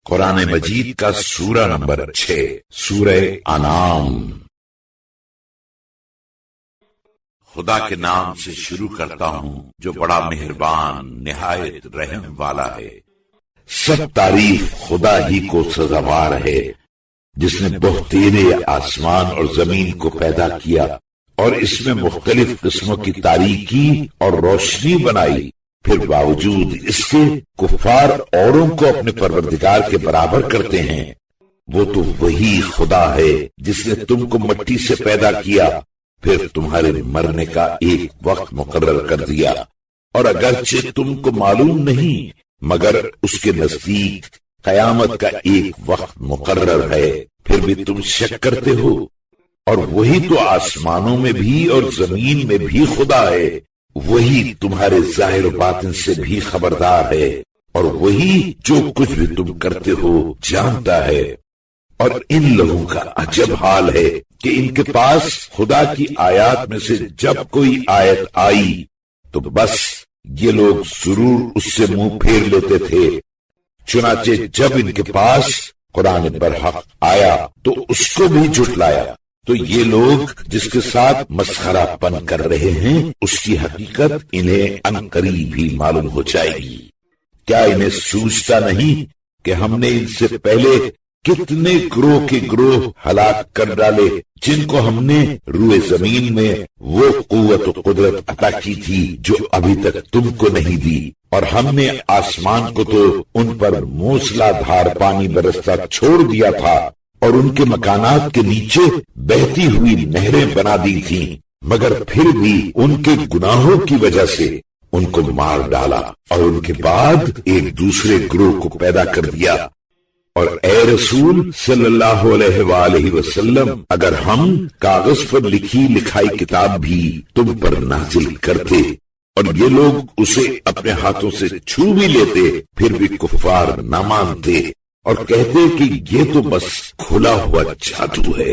قرآن مجید کا سورہ نمبر 6، سورہ انعام۔ خدا کے نام سے شروع کرتا ہوں جو بڑا مہربان نہایت رحم والا ہے۔ سب تعریف خدا ہی کو سزاوار ہے جس نے بہتیرے آسمان اور زمین کو پیدا کیا اور اس میں مختلف قسموں کی تاریکی اور روشنی بنائی، پھر باوجود اس کے کفار اوروں کو اپنے پروردگار کے برابر کرتے ہیں۔ وہ تو وہی خدا ہے جس نے تم کو مٹی سے پیدا کیا، پھر تمہارے مرنے کا ایک وقت مقرر کر دیا، اور اگرچہ تم کو معلوم نہیں مگر اس کے نزدیک قیامت کا ایک وقت مقرر ہے، پھر بھی تم شک کرتے ہو۔ اور وہی تو آسمانوں میں بھی اور زمین میں بھی خدا ہے، وہی تمہارے ظاہر و باطن سے بھی خبردار ہے، اور وہی جو کچھ بھی تم کرتے ہو جانتا ہے۔ اور ان لوگوں کا عجب حال ہے کہ ان کے پاس خدا کی آیات میں سے جب کوئی آیت آئی تو بس یہ لوگ ضرور اس سے منہ پھیر لیتے تھے۔ چنانچہ جب ان کے پاس قرآن برحق آیا تو اس کو بھی جھٹلایا۔ تو یہ لوگ جس کے ساتھ مسخرہ پن کر رہے ہیں اس کی حقیقت انہیں عنقریب ہی معلوم ہو جائے گی۔ کیا انہیں سوچتا نہیں کہ ہم نے ان سے پہلے کتنے گروہ کے گروہ ہلاک کر ڈالے جن کو ہم نے روئے زمین میں وہ قوت و قدرت عطا کی تھی جو ابھی تک تم کو نہیں دی، اور ہم نے آسمان کو تو ان پر موسلا دھار پانی برستا چھوڑ دیا تھا، اور ان کے مکانات کے نیچے بہتی ہوئی نہریں بنا دی تھیں، مگر پھر بھی ان کے گناہوں کی وجہ سے ان کو مار ڈالا، اور ان کے بعد ایک دوسرے گروہ کو پیدا کر دیا۔ اور اے رسول صلی اللہ علیہ وآلہ وسلم، اگر ہم کاغذ پر لکھی لکھائی کتاب بھی تم پر نازل کرتے اور یہ لوگ اسے اپنے ہاتھوں سے چھو بھی لیتے پھر بھی کفار نہ مانتے اور کہتے کہ یہ تو بس کھلا ہوا جادو ہے،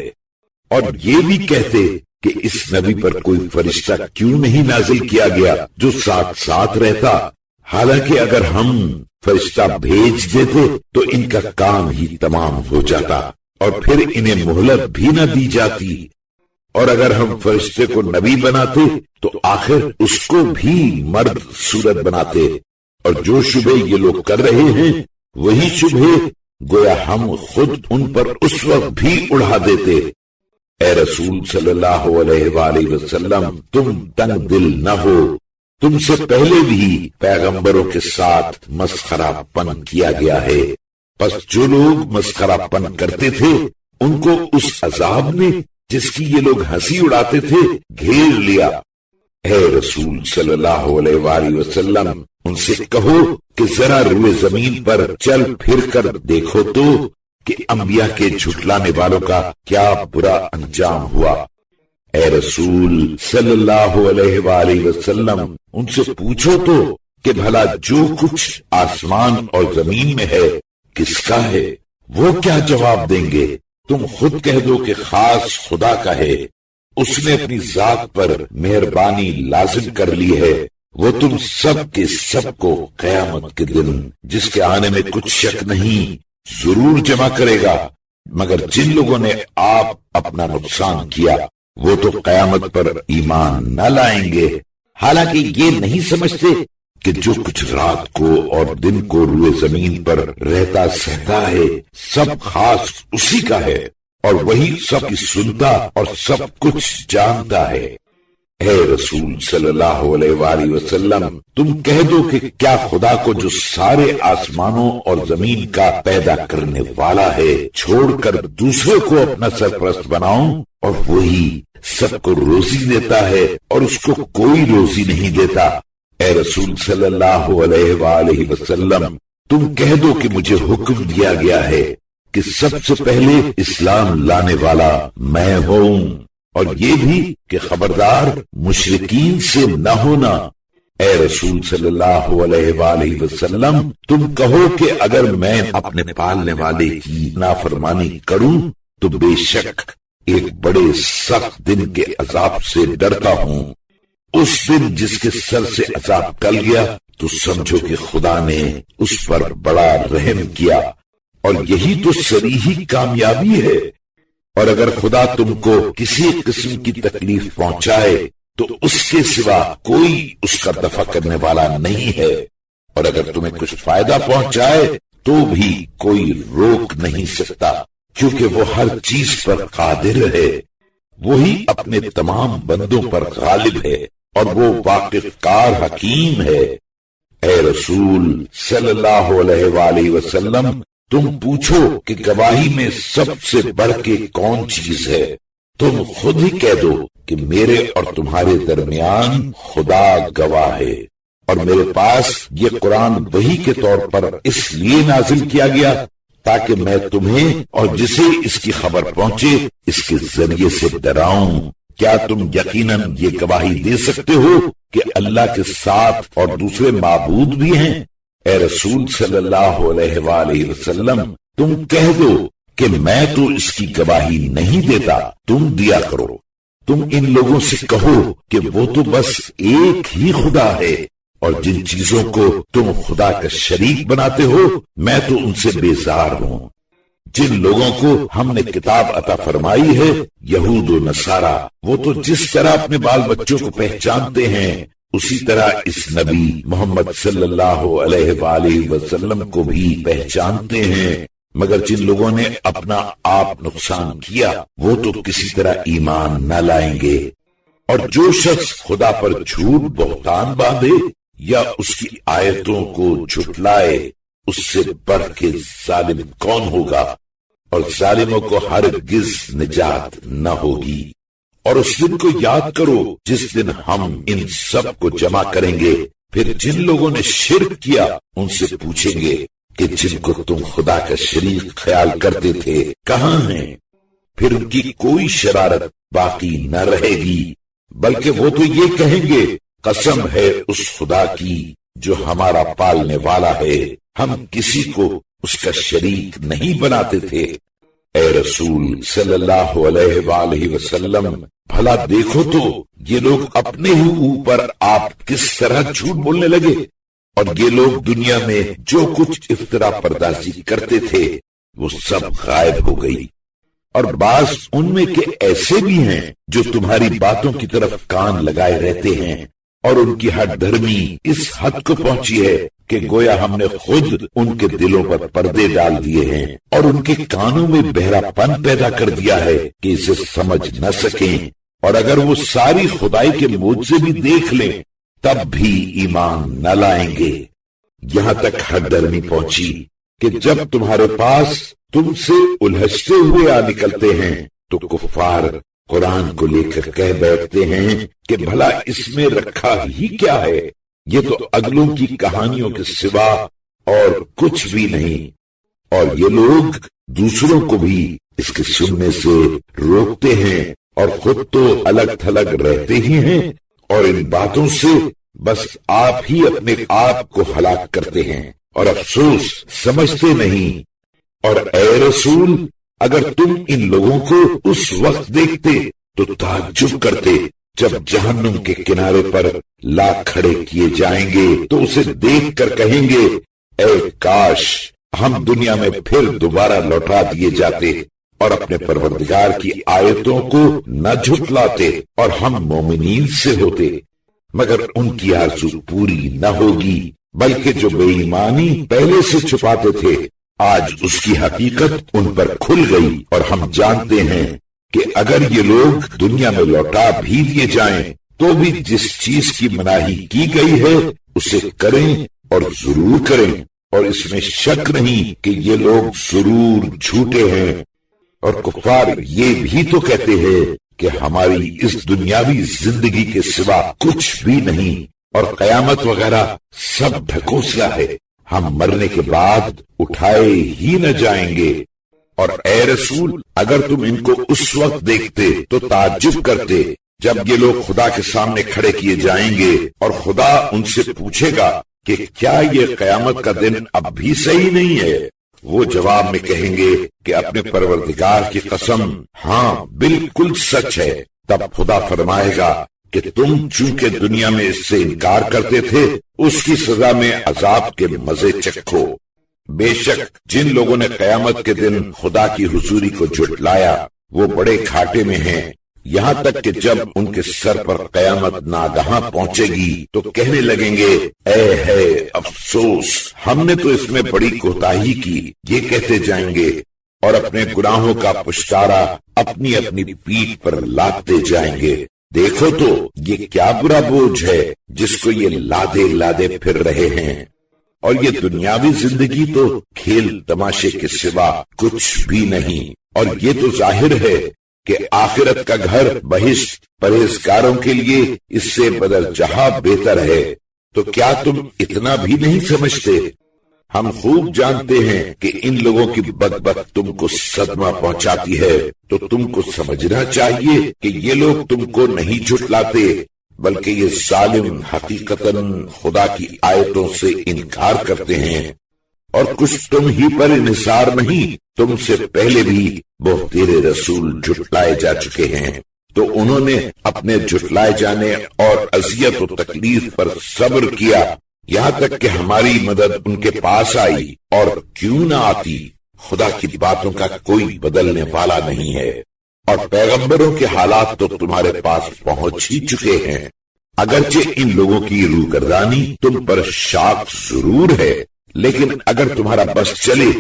اور یہ بھی کہتے کہ اس نبی پر کوئی فرشتہ کیوں نہیں نازل کیا گیا جو ساتھ ساتھ رہتا، حالانکہ اگر ہم فرشتہ بھیج دیتے تو ان کا کام ہی تمام ہو جاتا اور پھر انہیں مہلت بھی نہ دی جاتی، اور اگر ہم فرشتے کو نبی بناتے تو آخر اس کو بھی مرد صورت بناتے، اور جو شبہ یہ لوگ کر رہے ہیں وہی شبہ گویا ہم خود ان پر اس وقت بھی اڑا دیتے۔ اے رسول صلی اللہ علیہ وآلہ وسلم، تم تنگ دل نہ ہو، تم سے پہلے بھی پیغمبروں کے ساتھ مسخرہ پن کیا گیا ہے، پس جو لوگ مسخرہ پن کرتے تھے ان کو اس عذاب نے جس کی یہ لوگ ہنسی اڑاتے تھے گھیر لیا۔ اے رسول صلی اللہ علیہ وآلہ وسلم، ان سے کہو کہ ذرا روئے زمین پر چل پھر کر دیکھو تو کہ انبیاء کے جھٹلانے والوں کا کیا برا انجام ہوا۔ اے رسول صلی اللہ علیہ وآلہ وسلم، ان سے پوچھو تو کہ بھلا جو کچھ آسمان اور زمین میں ہے کس کا ہے؟ وہ کیا جواب دیں گے؟ تم خود کہہ دو کہ خاص خدا کا ہے، اس نے اپنی ذات پر مہربانی لازم کر لی ہے، وہ تم سب کے سب کو قیامت کے دن جس کے آنے میں کچھ شک نہیں ضرور جمع کرے گا، مگر جن لوگوں نے آپ اپنا نقصان کیا وہ تو قیامت پر ایمان نہ لائیں گے، حالانکہ یہ نہیں سمجھتے کہ جو کچھ رات کو اور دن کو روئے زمین پر رہتا سہتا ہے سب خاص اسی کا ہے، اور وہی سب کی سنتا اور سب کچھ جانتا ہے۔ اے رسول صلی اللہ علیہ وآلہ وسلم، تم کہہ دو کہ کیا خدا کو جو سارے آسمانوں اور زمین کا پیدا کرنے والا ہے چھوڑ کر دوسرے کو اپنا سرپرست بناؤں، اور وہی سب کو روزی دیتا ہے اور اس کو کوئی روزی نہیں دیتا۔ اے رسول صلی اللہ علیہ وآلہ وسلم، تم کہہ دو کہ مجھے حکم دیا گیا ہے کہ سب سے پہلے اسلام لانے والا میں ہوں، اور یہ بھی کہ خبردار مشرکین سے نہ ہونا۔ اے رسول صلی اللہ علیہ وآلہ وسلم، تم کہو کہ اگر میں اپنے پالنے والے کی نافرمانی کروں تو بے شک ایک بڑے سخت دن کے عذاب سے ڈرتا ہوں، اس دن جس کے سر سے عذاب ٹل گیا تو سمجھو کہ خدا نے اس پر بڑا رحم کیا، اور یہی تو صریحی کامیابی ہے۔ اور اگر خدا تم کو کسی قسم کی تکلیف پہنچائے تو اس کے سوا کوئی اس کا دفع کرنے والا نہیں ہے، اور اگر تمہیں کچھ فائدہ پہنچائے تو بھی کوئی روک نہیں سکتا، کیونکہ وہ ہر چیز پر قادر ہے۔ وہی اپنے تمام بندوں پر غالب ہے اور وہ واقف کار حکیم ہے۔ اے رسول صلی اللہ علیہ وآلہ وسلم، تم پوچھو کہ گواہی میں سب سے بڑھ کے کون چیز ہے؟ تم خود ہی کہہ دو کہ میرے اور تمہارے درمیان خدا گواہ ہے، اور میرے پاس یہ قرآن وحی کے طور پر اس لیے نازل کیا گیا تاکہ میں تمہیں اور جسے اس کی خبر پہنچے اس کے ذریعے سے ڈراؤں۔ کیا تم یقیناً یہ گواہی دے سکتے ہو کہ اللہ کے ساتھ اور دوسرے معبود بھی ہیں؟ اے رسول صلی اللہ علیہ وآلہ وسلم، تم کہہ دو کہ میں تو اس کی گواہی نہیں دیتا، تم دیا کرو۔ تم ان لوگوں سے کہو کہ وہ تو بس ایک ہی خدا ہے، اور جن چیزوں کو تم خدا کا شریک بناتے ہو میں تو ان سے بیزار ہوں۔ جن لوگوں کو ہم نے کتاب عطا فرمائی ہے، یہود و نصارہ، وہ تو جس طرح اپنے بال بچوں کو پہچانتے ہیں اسی طرح اس نبی محمد صلی اللہ علیہ وآلہ وسلم کو بھی پہچانتے ہیں، مگر جن لوگوں نے اپنا آپ نقصان کیا وہ تو کسی طرح ایمان نہ لائیں گے۔ اور جو شخص خدا پر جھوٹ بہتان باندھے یا اس کی آیتوں کو جھٹلائے، اس سے بڑھ کے ظالم کون ہوگا؟ اور ظالموں کو ہرگز نجات نہ ہوگی۔ اور اس دن کو یاد کرو جس دن ہم ان سب کو جمع کریں گے، پھر جن لوگوں نے شرک کیا ان سے پوچھیں گے کہ جن کو تم خدا کا شریک خیال کرتے تھے کہاں ہیں؟ پھر ان کی کوئی شرارت باقی نہ رہے گی، بلکہ وہ تو یہ کہیں گے قسم ہے اس خدا کی جو ہمارا پالنے والا ہے، ہم کسی کو اس کا شریک نہیں بناتے تھے۔ اے رسول صلی اللہ علیہ وآلہ وسلم، بھلا دیکھو تو یہ لوگ اپنے ہی اوپر آپ کس طرح جھوٹ بولنے لگے، اور یہ لوگ دنیا میں جو کچھ افترا پردازی کرتے تھے وہ سب غائب ہو گئی۔ اور بعض ان میں کے ایسے بھی ہیں جو تمہاری باتوں کی طرف کان لگائے رہتے ہیں، اور ان کی ہٹ دھرمی اس حد کو پہنچی ہے کہ گویا ہم نے خود ان کے دلوں پر پردے ڈال دیے ہیں، اور ان کے کانوں میں بہرا پن پیدا کر دیا ہے کہ اسے سمجھ نہ سکیں، اور اگر وہ ساری خدائی کے معجزے بھی دیکھ لیں تب بھی ایمان نہ لائیں گے۔ یہاں تک ہٹ دھرمی پہنچی کہ جب تمہارے پاس تم سے الجھتے ہوئے آ نکلتے ہیں تو کفار قرآن کو لے کر کہہ بیٹھتے ہیں کہ بھلا اس میں رکھا ہی کیا ہے، یہ تو اگلوں کی کہانیوں کے سوا اور کچھ بھی نہیں۔ اور یہ لوگ دوسروں کو بھی اس کے سننے سے روکتے ہیں اور خود تو الگ تھلگ رہتے ہی ہیں، اور ان باتوں سے بس آپ ہی اپنے آپ کو ہلاک کرتے ہیں، اور افسوس سمجھتے نہیں۔ اور اے رسول، اگر تم ان لوگوں کو اس وقت دیکھتے تو تعجب کرتے جب جہنم کے کنارے پر لا کھڑے کیے جائیں گے تو اسے دیکھ کر کہیں گے اے کاش ہم دنیا میں پھر دوبارہ لوٹا دیے جاتے اور اپنے پروردگار کی آیتوں کو نہ جھٹلاتے اور ہم مومنین سے ہوتے۔ مگر ان کی آرزو پوری نہ ہوگی، بلکہ جو بے ایمانی پہلے سے چھپاتے تھے آج اس کی حقیقت ان پر کھل گئی، اور ہم جانتے ہیں کہ اگر یہ لوگ دنیا میں لوٹا بھی دیے جائیں تو بھی جس چیز کی مناہی کی گئی ہے اسے کریں اور ضرور کریں، اور اس میں شک نہیں کہ یہ لوگ ضرور جھوٹے ہیں۔ اور کفار یہ بھی تو کہتے ہیں کہ ہماری اس دنیاوی زندگی کے سوا کچھ بھی نہیں، اور قیامت وغیرہ سب ڈھکوسلا ہے، ہم مرنے کے بعد اٹھائے ہی نہ جائیں گے۔ اور اے رسول، اگر تم ان کو اس وقت دیکھتے تو تعجب کرتے جب یہ لوگ خدا کے سامنے کھڑے کیے جائیں گے اور خدا ان سے پوچھے گا کہ کیا یہ قیامت کا دن اب بھی صحیح نہیں ہے؟ وہ جواب میں کہیں گے کہ اپنے پروردگار کی قسم ہاں بالکل سچ ہے۔ تب خدا فرمائے گا کہ تم چونکہ دنیا میں اس سے انکار کرتے تھے اس کی سزا میں عذاب کے مزے چکھو۔ بے شک جن لوگوں نے قیامت کے دن خدا کی حضوری کو جھٹلایا وہ بڑے گھاٹے میں ہیں، یہاں تک کہ جب ان کے سر پر قیامت ناگہاں پہنچے گی تو کہنے لگیں گے اے ہے افسوس، ہم نے تو اس میں بڑی کوتاہی کی، یہ کہتے جائیں گے اور اپنے گناہوں کا پشتارا اپنی اپنی پیٹھ پر لاتے جائیں گے۔ دیکھو تو یہ کیا برا بوجھ ہے جس کو یہ لادے لادے پھر رہے ہیں، اور یہ دنیاوی زندگی تو کھیل تماشے کے سوا کچھ بھی نہیں، اور یہ تو ظاہر ہے کہ آخرت کا گھر بہشت پرہیزگاروں کے لیے اس سے بدل جہاں بہتر ہے۔ تو کیا تم اتنا بھی نہیں سمجھتے؟ ہم خوب جانتے ہیں کہ ان لوگوں کی بدبخت تم کو صدمہ پہنچاتی ہے، تو تم کو سمجھنا چاہیے کہ یہ لوگ تم کو نہیں جھٹلاتے، بلکہ یہ ظالم حقیقتاً خدا کی آیتوں سے انکار کرتے ہیں، اور کچھ تم ہی پر انحصار نہیں، تم سے پہلے بھی بہت تیرے رسول جھٹلائے جا چکے ہیں، تو انہوں نے اپنے جھٹلائے جانے اور اذیت و تکلیف پر صبر کیا، یہاں تک کہ ہماری مدد ان کے پاس آئی، اور کیوں نہ آتی، خدا کی باتوں کا کوئی بدلنے والا نہیں ہے، اور پیغمبروں کے حالات تو تمہارے پاس پہنچ ہی چکے ہیں۔ اگرچہ ان لوگوں کی روگردانی تم پر شاق ضرور ہے، لیکن اگر تمہارا بس چلے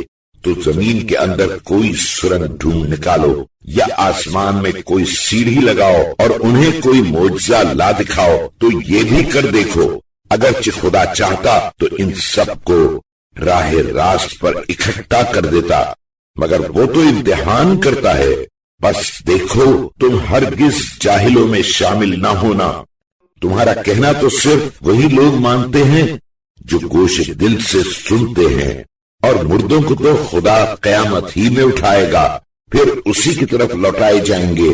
تو زمین کے اندر کوئی سرنگ ڈھونڈ نکالو یا آسمان میں کوئی سیڑھی لگاؤ اور انہیں کوئی معجزہ لا دکھاؤ، تو یہ بھی کر دیکھو۔ اگرچہ خدا چاہتا تو ان سب کو راہ راست پر اکٹھا کر دیتا، مگر وہ تو امتحان کرتا ہے۔ بس دیکھو تم ہرگز جاہلوں میں شامل نہ ہونا، تمہارا کہنا تو صرف وہی لوگ مانتے ہیں جو گوش دل سے سنتے ہیں، اور مردوں کو تو خدا قیامت ہی میں اٹھائے گا، پھر اسی کی طرف لوٹائے جائیں گے۔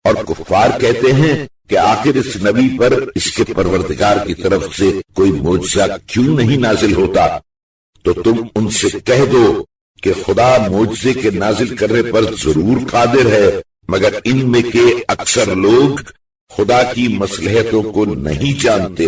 اور کفار کہتے ہیں کہ آخر اس نبی پر اس کے پروردگار کی طرف سے کوئی معجزہ کیوں نہیں نازل ہوتا؟ تو تم ان سے کہہ دو کہ خدا معجزے کے نازل کرنے پر ضرور قادر ہے، مگر ان میں کے اکثر لوگ خدا کی مصلحتوں کو نہیں جانتے۔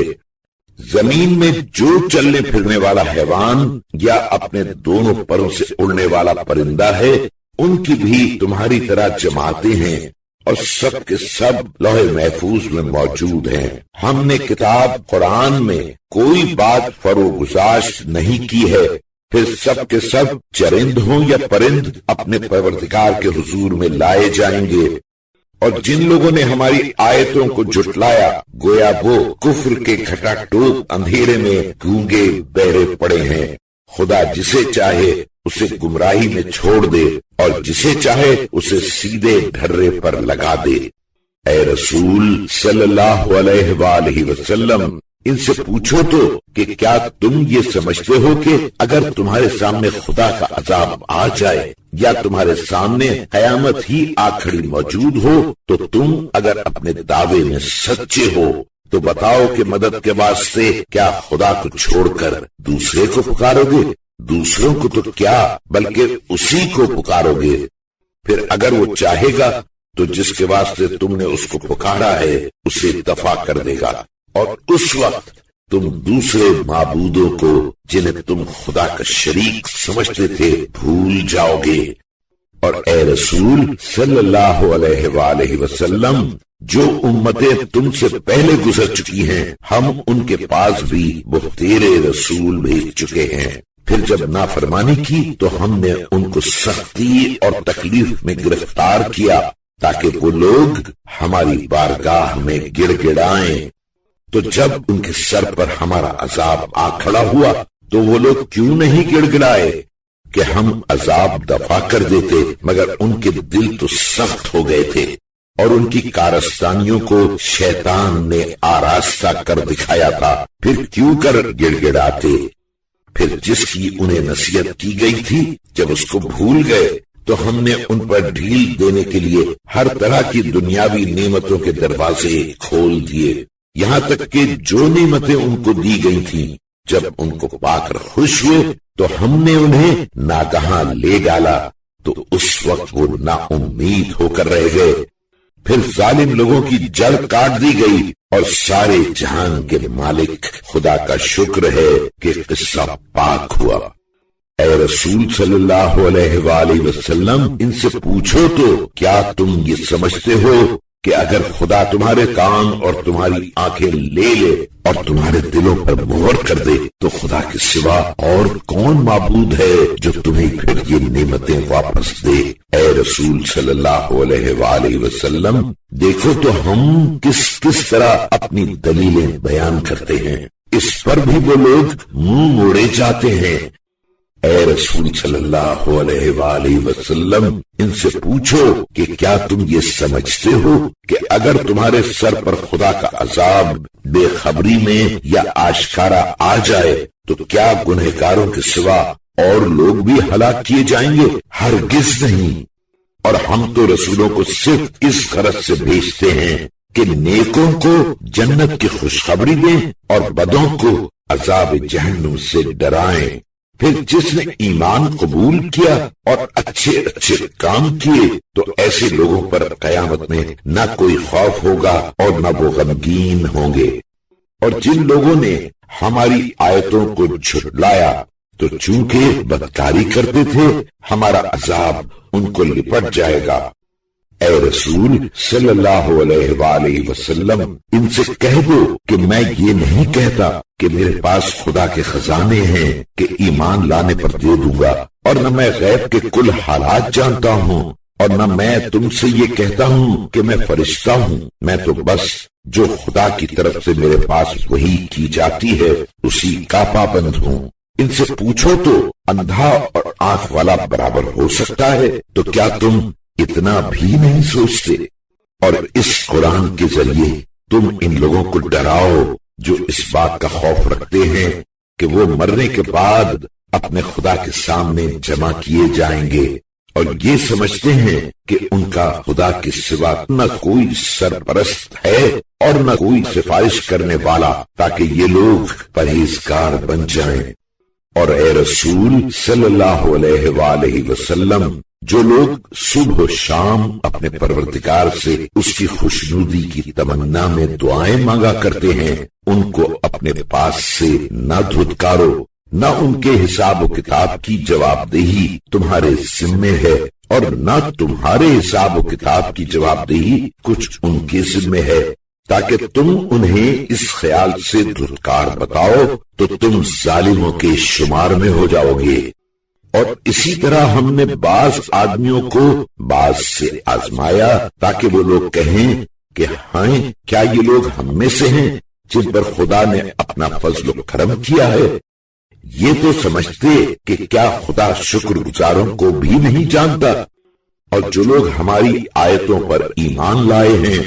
زمین میں جو چلنے پھرنے والا حیوان یا اپنے دونوں پروں سے اڑنے والا پرندہ ہے، ان کی بھی تمہاری طرح جماعتیں ہیں، اور سب کے سب لوح محفوظ میں موجود ہیں۔ ہم نے کتاب قرآن میں کوئی بات فروگزاشت نہیں کی ہے، پھر سب کے سب چرند ہوں یا پرند اپنے پروردگار کے حضور میں لائے جائیں گے۔ اور جن لوگوں نے ہماری آیتوں کو جھٹلایا گویا وہ کفر کے گھٹا ٹوپ اندھیرے میں گونگے بہرے پڑے ہیں۔ خدا جسے چاہے اسے گمراہی میں چھوڑ دے اور جسے چاہے اسے سیدھے ڈھرے پر لگا دے۔ اے رسول صلی اللہ علیہ وآلہ وسلم، ان سے پوچھو تو کہ کیا تم یہ سمجھتے ہو کہ اگر تمہارے سامنے خدا کا عذاب آ جائے یا تمہارے سامنے قیامت ہی آ کھڑی موجود ہو تو تم اگر اپنے دعوے میں سچے ہو تو بتاؤ کہ مدد کے واسطے کیا خدا کو چھوڑ کر دوسرے کو پکارو گے؟ دوسروں کو تو کیا بلکہ اسی کو پکارو گے۔ پھر اگر وہ چاہے گا تو جس کے واسطے تم نے اس کو پکارا ہے اسے دفع کر دے گا، اور اس وقت تم دوسرے معبودوں کو جنہیں تم خدا کا شریک سمجھتے تھے بھول جاؤ گے۔ اور اے رسول صلی اللہ علیہ وآلہ وسلم، جو امتیں تم سے پہلے گزر چکی ہیں ہم ان کے پاس بھی بہتیرے رسول بھیج چکے ہیں، پھر جب نافرمانی کی تو ہم نے ان کو سختی اور تکلیف میں گرفتار کیا تاکہ وہ لوگ ہماری بارگاہ میں گڑ گڑائیں۔ تو جب ان کے سر پر ہمارا عذاب آ کھڑا ہوا تو وہ لوگ کیوں نہیں گڑ گڑائے کہ ہم عذاب دفع کر دیتے، مگر ان کے دل تو سخت ہو گئے تھے اور ان کی کارستانیوں کو شیطان نے آراستہ کر دکھایا تھا، پھر کیوں کر گڑ گڑاتے؟ پھر جس کی انہیں نصیحت کی گئی تھی جب اس کو بھول گئے تو ہم نے ان پر ڈھیل دینے کے لیے ہر طرح کی دنیاوی نعمتوں کے دروازے کھول دیے، یہاں تک کہ جو نعمتیں ان کو دی گئی تھیں جب ان کو پا کر خوش ہوئے تو ہم نے انہیں ناگہاں لے ڈالا، تو اس وقت وہ نا امید ہو کر رہ گئے۔ پھر ظالم لوگوں کی جڑ کاٹ دی گئی، اور سارے جہان کے مالک خدا کا شکر ہے کہ قصہ پاک ہوا۔ اے رسول صلی اللہ علیہ وآلہ وسلم ان سے پوچھو تو کیا تم یہ سمجھتے ہو کہ اگر خدا تمہارے کان اور تمہاری آنکھیں لے لے اور تمہارے دلوں پر مہر کر دے تو خدا کے سوا اور کون معبود ہے جو تمہیں پھر یہ نعمتیں واپس دے؟ اے رسول صلی اللہ علیہ وآلہ وسلم دیکھو تو ہم کس طرح اپنی دلیلیں بیان کرتے ہیں، اس پر بھی وہ لوگ منہ موڑے جاتے ہیں۔ اے رسول صلی اللہ علیہ وآلہ وسلم ان سے پوچھو کہ کیا تم یہ سمجھتے ہو کہ اگر تمہارے سر پر خدا کا عذاب بے خبری میں یا آشکارا آ جائے تو کیا گنہگاروں کے سوا اور لوگ بھی ہلاک کیے جائیں گے؟ ہرگز نہیں۔ اور ہم تو رسولوں کو صرف اس غرض سے بھیجتے ہیں کہ نیکوں کو جنت کی خوشخبری دیں اور بدوں کو عذاب جہنم سے ڈرائیں۔ پھر جس نے ایمان قبول کیا اور اچھے اچھے کام کیے تو ایسے لوگوں پر قیامت میں نہ کوئی خوف ہوگا اور نہ وہ غمگین ہوں گے۔ اور جن لوگوں نے ہماری آیتوں کو جھٹلایا تو چونکہ بدکاری کرتے تھے ہمارا عذاب ان کو لپٹ جائے گا۔ اے رسول صلی اللہ علیہ وآلہ وسلم ان سے کہہ دو کہ میں یہ نہیں کہتا کہ میرے پاس خدا کے خزانے ہیں کہ ایمان لانے پر دے دوں گا، اور نہ میں غیب کے کل حالات جانتا ہوں، اور نہ میں تم سے یہ کہتا ہوں کہ میں فرشتہ ہوں۔ میں تو بس جو خدا کی طرف سے میرے پاس وحی کی جاتی ہے اسی کا پابند ہوں۔ ان سے پوچھو تو اندھا اور آنکھ والا برابر ہو سکتا ہے؟ تو کیا تم اتنا بھی نہیں سوچتے؟ اور اس قرآن کے ذریعے تم ان لوگوں کو ڈراؤ جو اس بات کا خوف رکھتے ہیں کہ وہ مرنے کے بعد اپنے خدا کے سامنے جمع کیے جائیں گے، اور یہ سمجھتے ہیں کہ ان کا خدا کے سوا نہ کوئی سرپرست ہے اور نہ کوئی سفارش کرنے والا تاکہ یہ لوگ پرہیزگار بن جائیں۔ اور اے رسول صلی اللہ علیہ وآلہ وسلم جو لوگ صبح و شام اپنے پروردگار سے اس کی خوشنودی کی تمنا میں دعائیں مانگا کرتے ہیں ان کو اپنے پاس سے نہ دھتکارو، نہ ان کے حساب و کتاب کی جواب دہی تمہارے ذمے ہے، اور نہ تمہارے حساب و کتاب کی جواب دہی کچھ ان کے ذمے ہے، تاکہ تم انہیں اس خیال سے دھتکار بتاؤ تو تم ظالموں کے شمار میں ہو جاؤ گے۔ اور اسی طرح ہم نے بعض آدمیوں کو بعض سے آزمایا تاکہ وہ لوگ کہیں کہ ہاں کیا یہ لوگ ہم میں سے ہیں جن پر خدا نے اپنا فضل و کرم کیا ہے؟ یہ تو سمجھتے کہ کیا خدا شکر گزاروں کو بھی نہیں جانتا؟ اور جو لوگ ہماری آیتوں پر ایمان لائے ہیں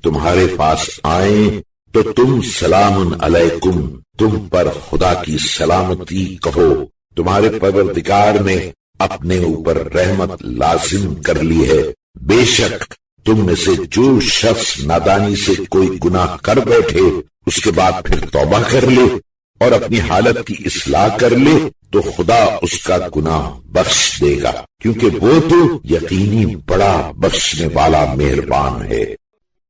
تمہارے پاس آئیں تو تم سلام علیکم، تم پر خدا کی سلامتی کہو، تمہارے پروردگار نے اپنے اوپر رحمت لازم کر لی ہے۔ بے شک تم میں سے جو شخص نادانی سے کوئی گناہ کر بیٹھے اس کے بعد پھر توبہ کر لے اور اپنی حالت کی اصلاح کر لے تو خدا اس کا گناہ بخش دے گا، کیونکہ وہ تو یقینی بڑا بخشنے والا مہربان ہے۔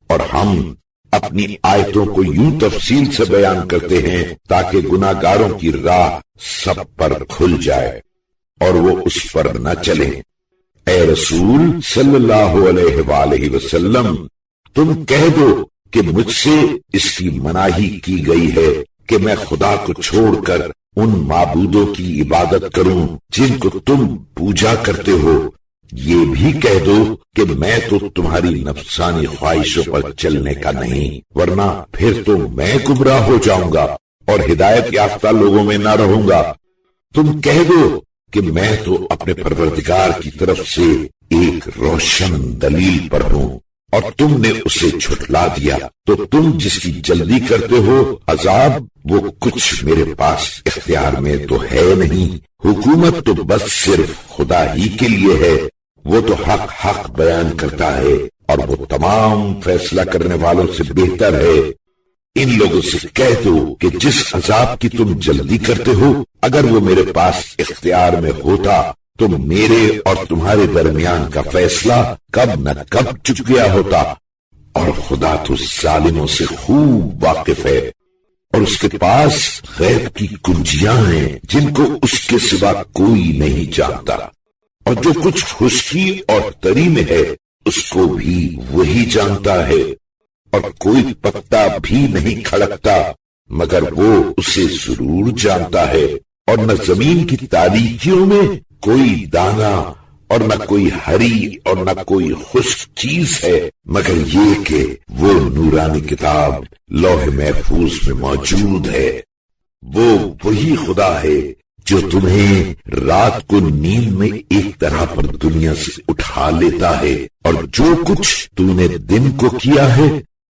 اور ہم اپنی آیتوں کو یوں تفصیل سے بیان کرتے ہیں تاکہ گناہگاروں کی راہ سب پر کھل جائے اور وہ اس پر نہ چلیں۔ اے رسول صلی اللہ علیہ وآلہ وسلم تم کہہ دو کہ مجھ سے اس کی مناہی کی گئی ہے کہ میں خدا کو چھوڑ کر ان معبودوں کی عبادت کروں جن کو تم پوجا کرتے ہو۔ یہ بھی کہہ دو کہ میں تو تمہاری نفسانی خواہشوں پر چلنے کا نہیں، ورنہ پھر تو میں گمراہ ہو جاؤں گا اور ہدایت یافتہ لوگوں میں نہ رہوں گا۔ تم کہہ دو کہ میں تو اپنے پروردگار کی طرف سے ایک روشن دلیل پر ہوں اور تم نے اسے جھٹلا دیا، تو تم جس کی جلدی کرتے ہو عذاب وہ کچھ میرے پاس اختیار میں تو ہے نہیں۔ حکومت تو بس صرف خدا ہی کے لیے ہے، وہ تو حق بیان کرتا ہے اور وہ تمام فیصلہ کرنے والوں سے بہتر ہے۔ ان لوگوں سے کہہ دو کہ جس عذاب کی تم جلدی کرتے ہو اگر وہ میرے پاس اختیار میں ہوتا تو میرے اور تمہارے درمیان کا فیصلہ کب نہ کب چک گیا ہوتا، اور خدا تو ظالموں سے خوب واقف ہے۔ اور اس کے پاس غیب کی کنجیاں ہیں جن کو اس کے سوا کوئی نہیں جانتا، اور جو کچھ خشکی اور تری میں ہے اس کو بھی وہی جانتا ہے، اور کوئی پتا بھی نہیں کھڑکتا مگر وہ اسے ضرور جانتا ہے، اور نہ زمین کی تاریکیوں میں کوئی دانا اور نہ کوئی ہری اور نہ کوئی خشک چیز ہے مگر یہ کہ وہ نورانی کتاب لوح محفوظ میں موجود ہے۔ وہ وہی خدا ہے جو تمہیں رات کو نیند میں ایک طرح پر دنیا سے اٹھا لیتا ہے، اور جو کچھ تم نے دن کو کیا ہے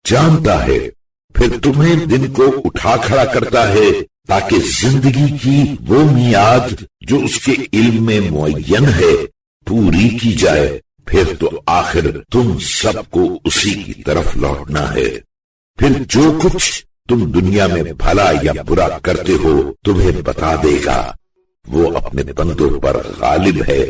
جانتا ہے، پھر تمہیں دن کو اٹھا کھڑا کرتا ہے تاکہ زندگی کی وہ میعاد جو اس کے علم میں معین ہے پوری کی جائے، پھر تو آخر تم سب کو اسی کی طرف لوٹنا ہے۔ پھر جو کچھ تم دنیا میں بھلا یا برا کرتے ہو تمہیں بتا دے گا، وہ اپنے بندوں پر غالب ہے،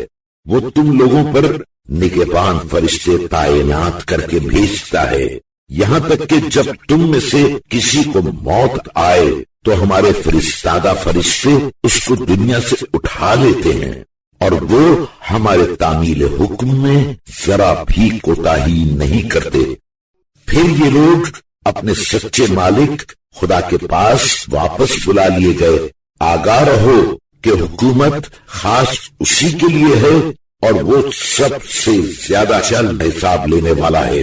وہ تم لوگوں پر نگہبان فرشتے تعینات کر کے بھیجتا ہے، یہاں تک کہ جب تم میں سے کسی کو موت آئے تو ہمارے فرستادہ فرشتے اس کو دنیا سے اٹھا لیتے ہیں، اور وہ ہمارے تعمیل حکم میں ذرا بھی کوتاہی نہیں کرتے۔ پھر یہ لوگ اپنے سچے مالک خدا کے پاس واپس بلا لیے گئے۔ آگاہ رہو کہ حکومت خاص اسی کے لیے ہے، اور وہ سب سے زیادہ جلد حساب لینے والا ہے۔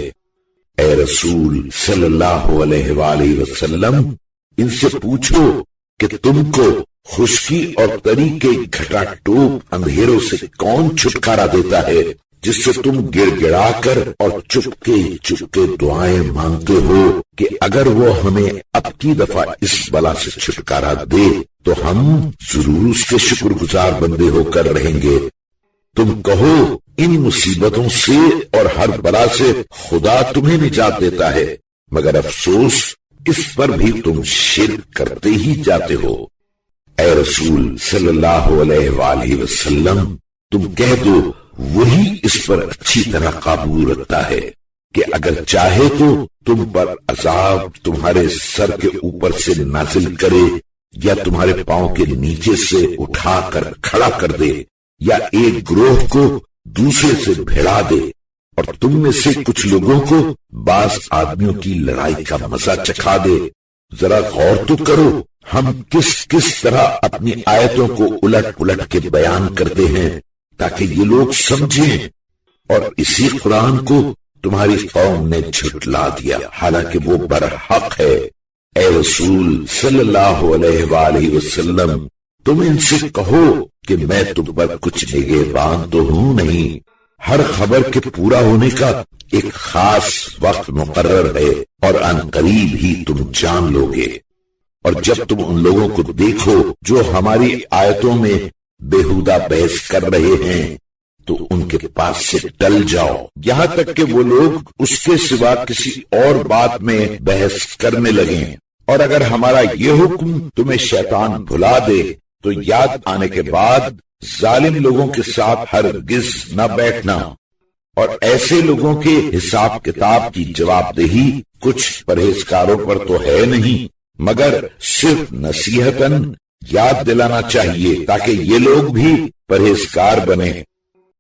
اے رسول صلی اللہ علیہ وآلہ وسلم، ان سے پوچھو کہ تم کو خشکی اور تری کے گھٹا ٹوپ اندھیروں سے کون چھٹکارا دیتا ہے، جس سے تم گڑ گڑا کر اور چپکے دعائیں مانگتے ہو کہ اگر وہ ہمیں اب کی دفعہ اس بلا سے چھٹکارا دے تو ہم ضرور اس کے شکر گزار بندے ہو کر رہیں گے۔ تم کہو ان مصیبتوں سے اور ہر بلا سے خدا تمہیں نجات دیتا ہے، مگر افسوس اس پر بھی تم شرک کرتے ہی جاتے ہو۔ اے رسول صلی اللہ علیہ وآلہ وسلم، تم کہہ دو وہی اس پر اچھی طرح قابو رکھتا ہے کہ اگر چاہے تو تم پر عذاب تمہارے سر کے اوپر سے نازل کرے، یا تمہارے پاؤں کے نیچے سے اٹھا کر کھڑا کر دے، یا ایک گروہ کو دوسرے سے بھیڑا دے، اور تم میں سے کچھ لوگوں کو بعض آدمیوں کی لڑائی کا مزہ چکھا دے۔ ذرا غور تو کرو ہم کس طرح اپنی آیتوں کو الٹ پلٹ کے بیان کرتے ہیں تاکہ یہ لوگ سمجھیں، اور اسی قرآن کو تمہاری قوم نے جھٹلا دیا حالانکہ وہ برحق ہے۔ اے رسول صلی اللہ علیہ وآلہ وسلم، تم ان سے کہو کہ میں تم پر کچھ نگہبان تو ہوں نہیں، ہر خبر کے پورا ہونے کا ایک خاص وقت مقرر ہے، اور ان قریب ہی تم جان لو گے۔ اور جب تم ان لوگوں کو دیکھو جو ہماری آیتوں میں بےہودہ بحث کر رہے ہیں تو ان کے پاس سے ٹل جاؤ، یہاں تک کہ وہ لوگ اس کے سوا کسی اور بات میں بحث کرنے لگیں۔ اور اگر ہمارا یہ حکم تمہیں شیطان بھلا دے تو یاد آنے کے بعد ظالم لوگوں کے ساتھ ہرگز نہ بیٹھنا، اور ایسے لوگوں کے حساب کتاب کی جواب دہی کچھ پرہیزکاروں پر تو ہے نہیں، مگر صرف نصیحتاً یاد دلانا چاہیے تاکہ یہ لوگ بھی پرہیزکار بنے۔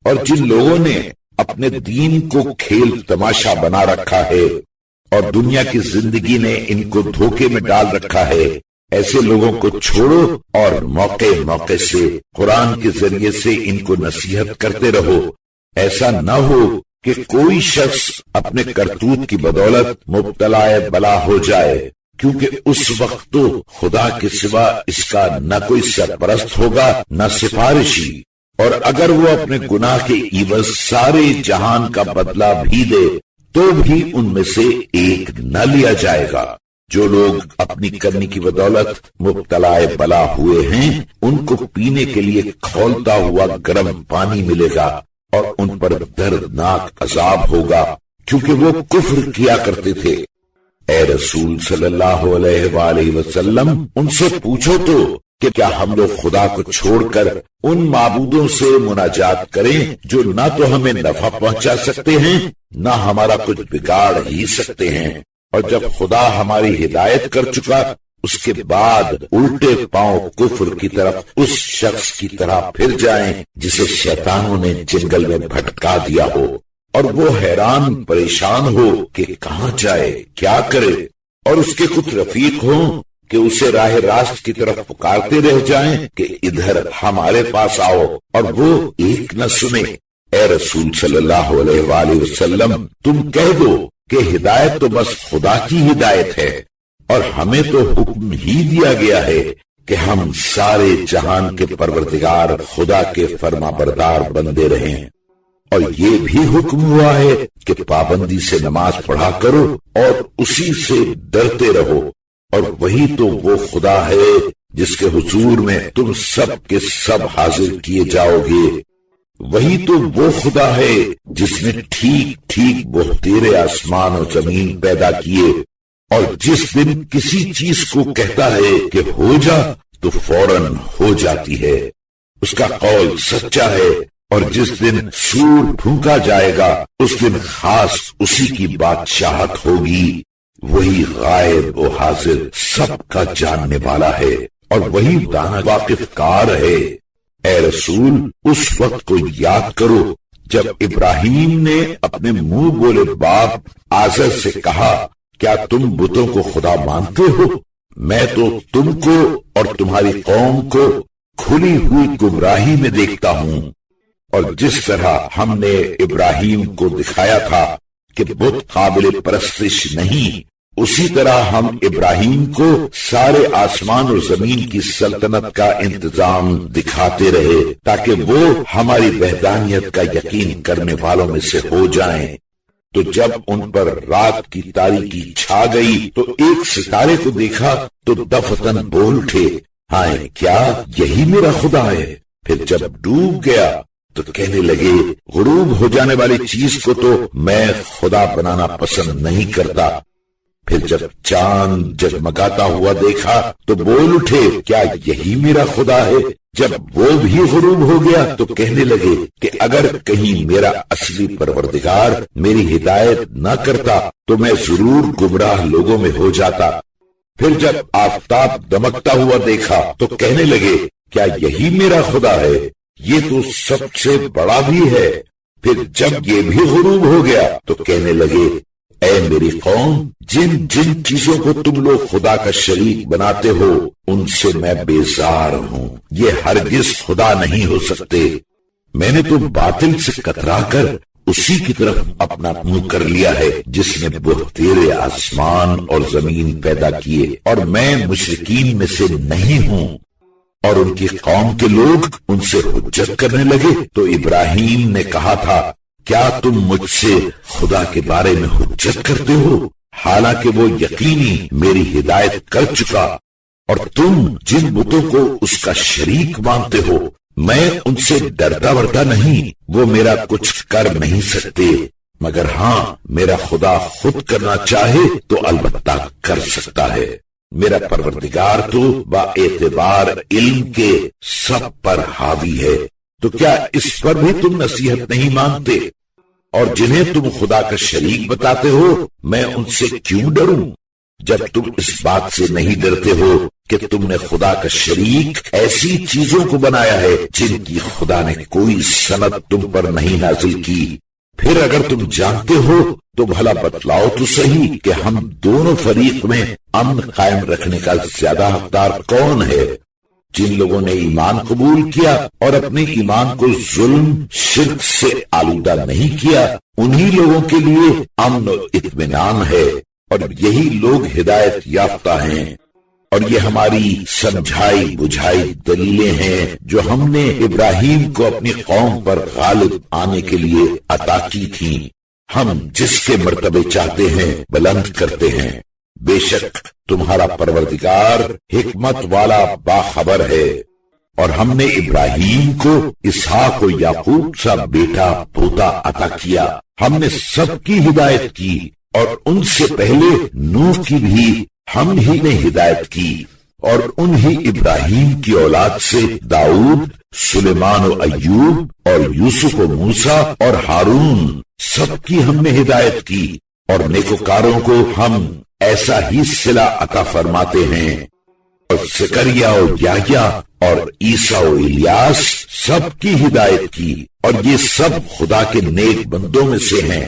اور جن لوگوں نے اپنے دین کو کھیل تماشا بنا رکھا ہے اور دنیا کی زندگی نے ان کو دھوکے میں ڈال رکھا ہے، ایسے لوگوں کو چھوڑو اور موقع سے قرآن کے ذریعے سے ان کو نصیحت کرتے رہو۔ ایسا نہ ہو کہ کوئی شخص اپنے کرتوت کی بدولت مبتلا بلا ہو جائے، کیونکہ اس وقت تو خدا کے سوا اس کا نہ کوئی سرپرست ہوگا نہ سفارشی، اور اگر وہ اپنے گناہ کے عوض سارے جہان کا بدلہ بھی دے تو بھی ان میں سے ایک نہ لیا جائے گا۔ جو لوگ اپنی کرنی کی بدولت مبتلا بلا ہوئے ہیں ان کو پینے کے لیے کھولتا ہوا گرم پانی ملے گا، اور ان پر دردناک عذاب ہوگا کیونکہ وہ کفر کیا کرتے تھے۔ اے رسول صلی اللہ علیہ وآلہ وسلم، ان سے پوچھو تو کہ کیا ہم لوگ خدا کو چھوڑ کر ان معبودوں سے مناجات کریں جو نہ تو ہمیں نفع پہنچا سکتے ہیں نہ ہمارا کچھ بگاڑ ہی سکتے ہیں، اور جب خدا ہماری ہدایت کر چکا اس کے بعد الٹے پاؤں کفر کی طرف اس شخص کی طرح پھر جائیں جسے شیطانوں نے جنگل میں بھٹکا دیا ہو، اور وہ حیران پریشان ہو کہ کہاں جائے، کیا کرے، اور اس کے کچھ رفیق ہوں کہ اسے راہ راست کی طرف پکارتے رہ جائیں کہ ادھر ہمارے پاس آؤ، اور وہ ایک نہ سنے۔ اے رسول صلی اللہ علیہ وآلہ وسلم، تم کہہ دو کہ ہدایت تو بس خدا کی ہدایت ہے، اور ہمیں تو حکم ہی دیا گیا ہے کہ ہم سارے جہان کے پروردگار خدا کے فرما بردار بندے رہیں، اور یہ بھی حکم ہوا ہے کہ پابندی سے نماز پڑھا کرو اور اسی سے ڈرتے رہو، اور وہی تو وہ خدا ہے جس کے حضور میں تم سب کے سب حاضر کیے جاؤ گے۔ وہی تو وہ خدا ہے جس نے ٹھیک ٹھیک بہتیرے آسمان اور زمین پیدا کیے، اور جس دن کسی چیز کو کہتا ہے کہ ہو جا تو فوراً ہو جاتی ہے، اس کا قول سچا ہے، اور جس دن سور پھونکا جائے گا اس دن خاص اسی کی بادشاہت ہوگی۔ وہی غائب و حاضر سب کا جاننے والا ہے، اور وہی دانا واقف کار ہے۔ اے رسول، اس وقت کو یاد کرو جب ابراہیم نے اپنے منہ بولے باپ آزر سے کہا، کیا تم بتوں کو خدا مانتے ہو؟ میں تو تم کو اور تمہاری قوم کو کھلی ہوئی گمراہی میں دیکھتا ہوں۔ اور جس طرح ہم نے ابراہیم کو دکھایا تھا کہ بت قابل پرستش نہیں، اسی طرح ہم ابراہیم کو سارے آسمان اور زمین کی سلطنت کا انتظام دکھاتے رہے تاکہ وہ ہماری وحدانیت کا یقین کرنے والوں میں سے ہو جائیں۔ تو جب ان پر رات کی تاریکی چھا گئی تو ایک ستارے کو دیکھا تو دفتن بول اٹھے، ہائے کیا یہی میرا خدا ہے؟ پھر جب ڈوب گیا تو کہنے لگے، غروب ہو جانے والی چیز کو تو میں خدا بنانا پسند نہیں کرتا۔ پھر جب چاند جگمگاتا ہوا دیکھا تو بول اٹھے، کیا یہی میرا خدا ہے؟ جب وہ بھی غروب ہو گیا تو کہنے لگے کہ اگر کہیں میرا اصلی پروردگار میری ہدایت نہ کرتا تو میں ضرور گمراہ لوگوں میں ہو جاتا۔ پھر جب آفتاب دمکتا ہوا دیکھا تو کہنے لگے، کیا یہی میرا خدا ہے؟ یہ تو سب سے بڑا بھی ہے۔ پھر جب یہ بھی غروب ہو گیا تو کہنے لگے، اے میری قوم، جن جن چیزوں کو تم لوگ خدا کا شریک بناتے ہو ان سے میں بیزار ہوں، یہ ہرگز خدا نہیں ہو سکتے۔ میں نے تو باطل سے کترا کر اسی کی طرف اپنا منہ کر لیا ہے جس نے بہتیرے آسمان اور زمین پیدا کیے، اور میں مشرکین میں سے نہیں ہوں۔ اور ان کی قوم کے لوگ ان سے حجت کرنے لگے تو ابراہیم نے کہا تھا، کیا تم مجھ سے خدا کے بارے میں حجت کرتے ہو حالانکہ وہ یقینی میری ہدایت کر چکا، اور تم جن بتوں کو اس کا شریک مانتے ہو میں ان سے ڈرتا ورتا نہیں، وہ میرا کچھ کر نہیں سکتے، مگر ہاں میرا خدا خود کرنا چاہے تو البتہ کر سکتا ہے۔ میرا پروردگار تو با اعتبار علم کے سب پر حاوی ہے، تو کیا اس پر بھی تم نصیحت نہیں مانتے؟ اور جنہیں تم خدا کا شریک بتاتے ہو میں ان سے کیوں ڈروں؟ جب تم اس بات سے نہیں ڈرتے ہو کہ تم نے خدا کا شریک ایسی چیزوں کو بنایا ہے جن کی خدا نے کوئی سند تم پر نہیں نازل کی۔ پھر اگر تم جانتے ہو تو بھلا بتلاؤ تو صحیح کہ ہم دونوں فریق میں امن قائم رکھنے کا زیادہ حقدار کون ہے؟ جن لوگوں نے ایمان قبول کیا اور اپنے ایمان کو ظلم شرک سے آلودہ نہیں کیا انہی لوگوں کے لیے امن و اطمینان ہے، اور یہی لوگ ہدایت یافتہ ہیں۔ اور یہ ہماری سمجھائی بجھائی دلیلیں ہیں جو ہم نے ابراہیم کو اپنی قوم پر غالب آنے کے لیے عطا کی تھیں۔ ہم جس کے مرتبے چاہتے ہیں بلند کرتے ہیں، بے شک تمہارا پروردگار حکمت والا باخبر ہے۔ اور ہم نے ابراہیم کو اسحاق و یعقوب سا بیٹا پوتا عطا کیا، ہم نے سب کی ہدایت کی، اور ان سے پہلے نوح کی بھی ہم ہی نے ہدایت کی، اور انہی ابراہیم کی اولاد سے داؤد، سلیمان و ایوب اور یوسف و موسیٰ اور ہارون سب کی ہم نے ہدایت کی، اور نیکوکاروں کو ہم ایسا ہی صلہ عطا فرماتے ہیں، اور زکریا و یحییٰ اور عیسیٰ و الیاس سب کی ہدایت کی، اور یہ سب خدا کے نیک بندوں میں سے ہیں،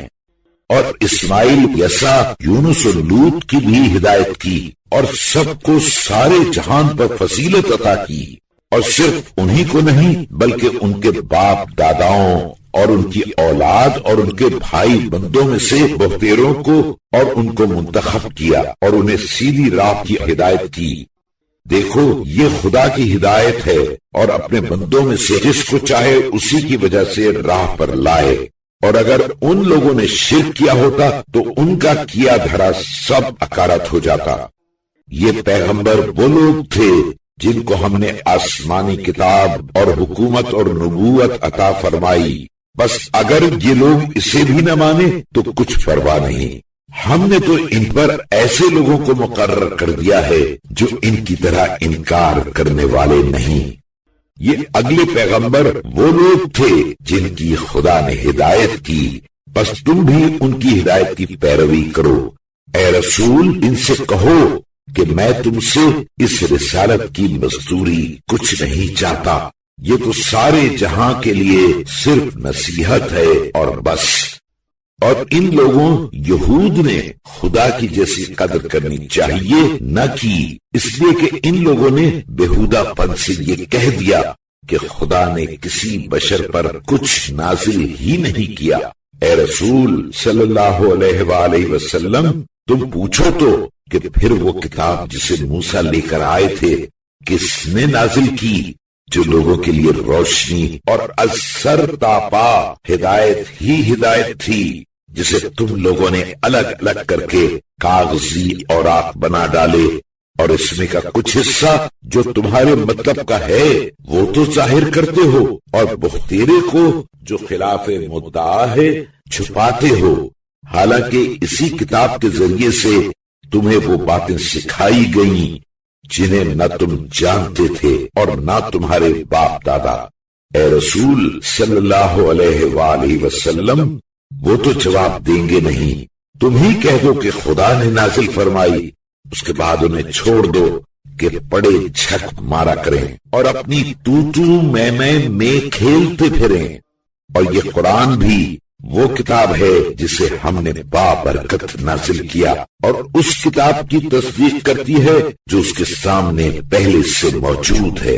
اور اسماعیل، یسع، یونس و لوط کی بھی ہدایت کی، اور سب کو سارے جہان پر فضیلت عطا کی، اور صرف انہی کو نہیں بلکہ ان کے باپ داداؤں اور ان کی اولاد اور ان کے بھائی بندوں میں سے بہتیروں کو اور ان کو منتخب کیا اور انہیں سیدھی راہ کی ہدایت کی۔ دیکھو یہ خدا کی ہدایت ہے، اور اپنے بندوں میں سے جس کو چاہے اسی کی وجہ سے راہ پر لائے، اور اگر ان لوگوں نے شرک کیا ہوتا تو ان کا کیا دھرا سب اکارت ہو جاتا۔ یہ پیغمبر وہ لوگ تھے جن کو ہم نے آسمانی کتاب اور حکومت اور نبوت عطا فرمائی، بس اگر یہ لوگ اسے بھی نہ مانے تو کچھ پرواہ نہیں، ہم نے تو ان پر ایسے لوگوں کو مقرر کر دیا ہے جو ان کی طرح انکار کرنے والے نہیں۔ یہ اگلے پیغمبر وہ لوگ تھے جن کی خدا نے ہدایت کی، بس تم بھی ان کی ہدایت کی پیروی کرو۔ اے رسول، ان سے کہو کہ میں تم سے اس رسالت کی مزدوری کچھ نہیں چاہتا، یہ تو سارے جہاں کے لیے صرف نصیحت ہے اور بس۔ اور ان لوگوں یہود نے خدا کی جیسی قدر کرنی چاہیے نہ کی، اس لیے کہ ان لوگوں نے بےہودہ پن سے یہ کہہ دیا کہ خدا نے کسی بشر پر کچھ نازل ہی نہیں کیا۔ اے رسول صلی اللہ علیہ وآلہ وسلم، تم پوچھو تو کہ پھر وہ کتاب جسے موسیٰ لے کر آئے تھے کس نے نازل کی، جو لوگوں کے لیے روشنی اور از سر تا پا ہدایت ہی ہدایت تھی، جسے تم لوگوں نے الگ الگ کر کے کاغذی اوراق بنا ڈالے، اور اس میں کا کچھ حصہ جو تمہارے مطلب کا ہے وہ تو ظاہر کرتے ہو، اور بہتیرے کو جو خلاف مدعا ہے چھپاتے ہو، حالانکہ اسی کتاب کے ذریعے سے تمہیں وہ باتیں سکھائی گئیں جنہیں نہ تم جانتے تھے اور نہ تمہارے باپ دادا۔ اے رسول صلی اللہ علیہ وآلہ وسلم، وہ تو جواب دیں گے نہیں، تم ہی کہہ دو کہ خدا نے نازل فرمائی، اس کے بعد انہیں چھوڑ دو کہ پڑے جھک مارا کریں اور اپنی تو میں کھیلتے پھریں۔ اور یہ قرآن بھی وہ کتاب ہے جسے ہم نے بابرکت نازل کیا، اور اس کتاب کی تصدیق کرتی ہے جو اس کے سامنے پہلے سے موجود ہے،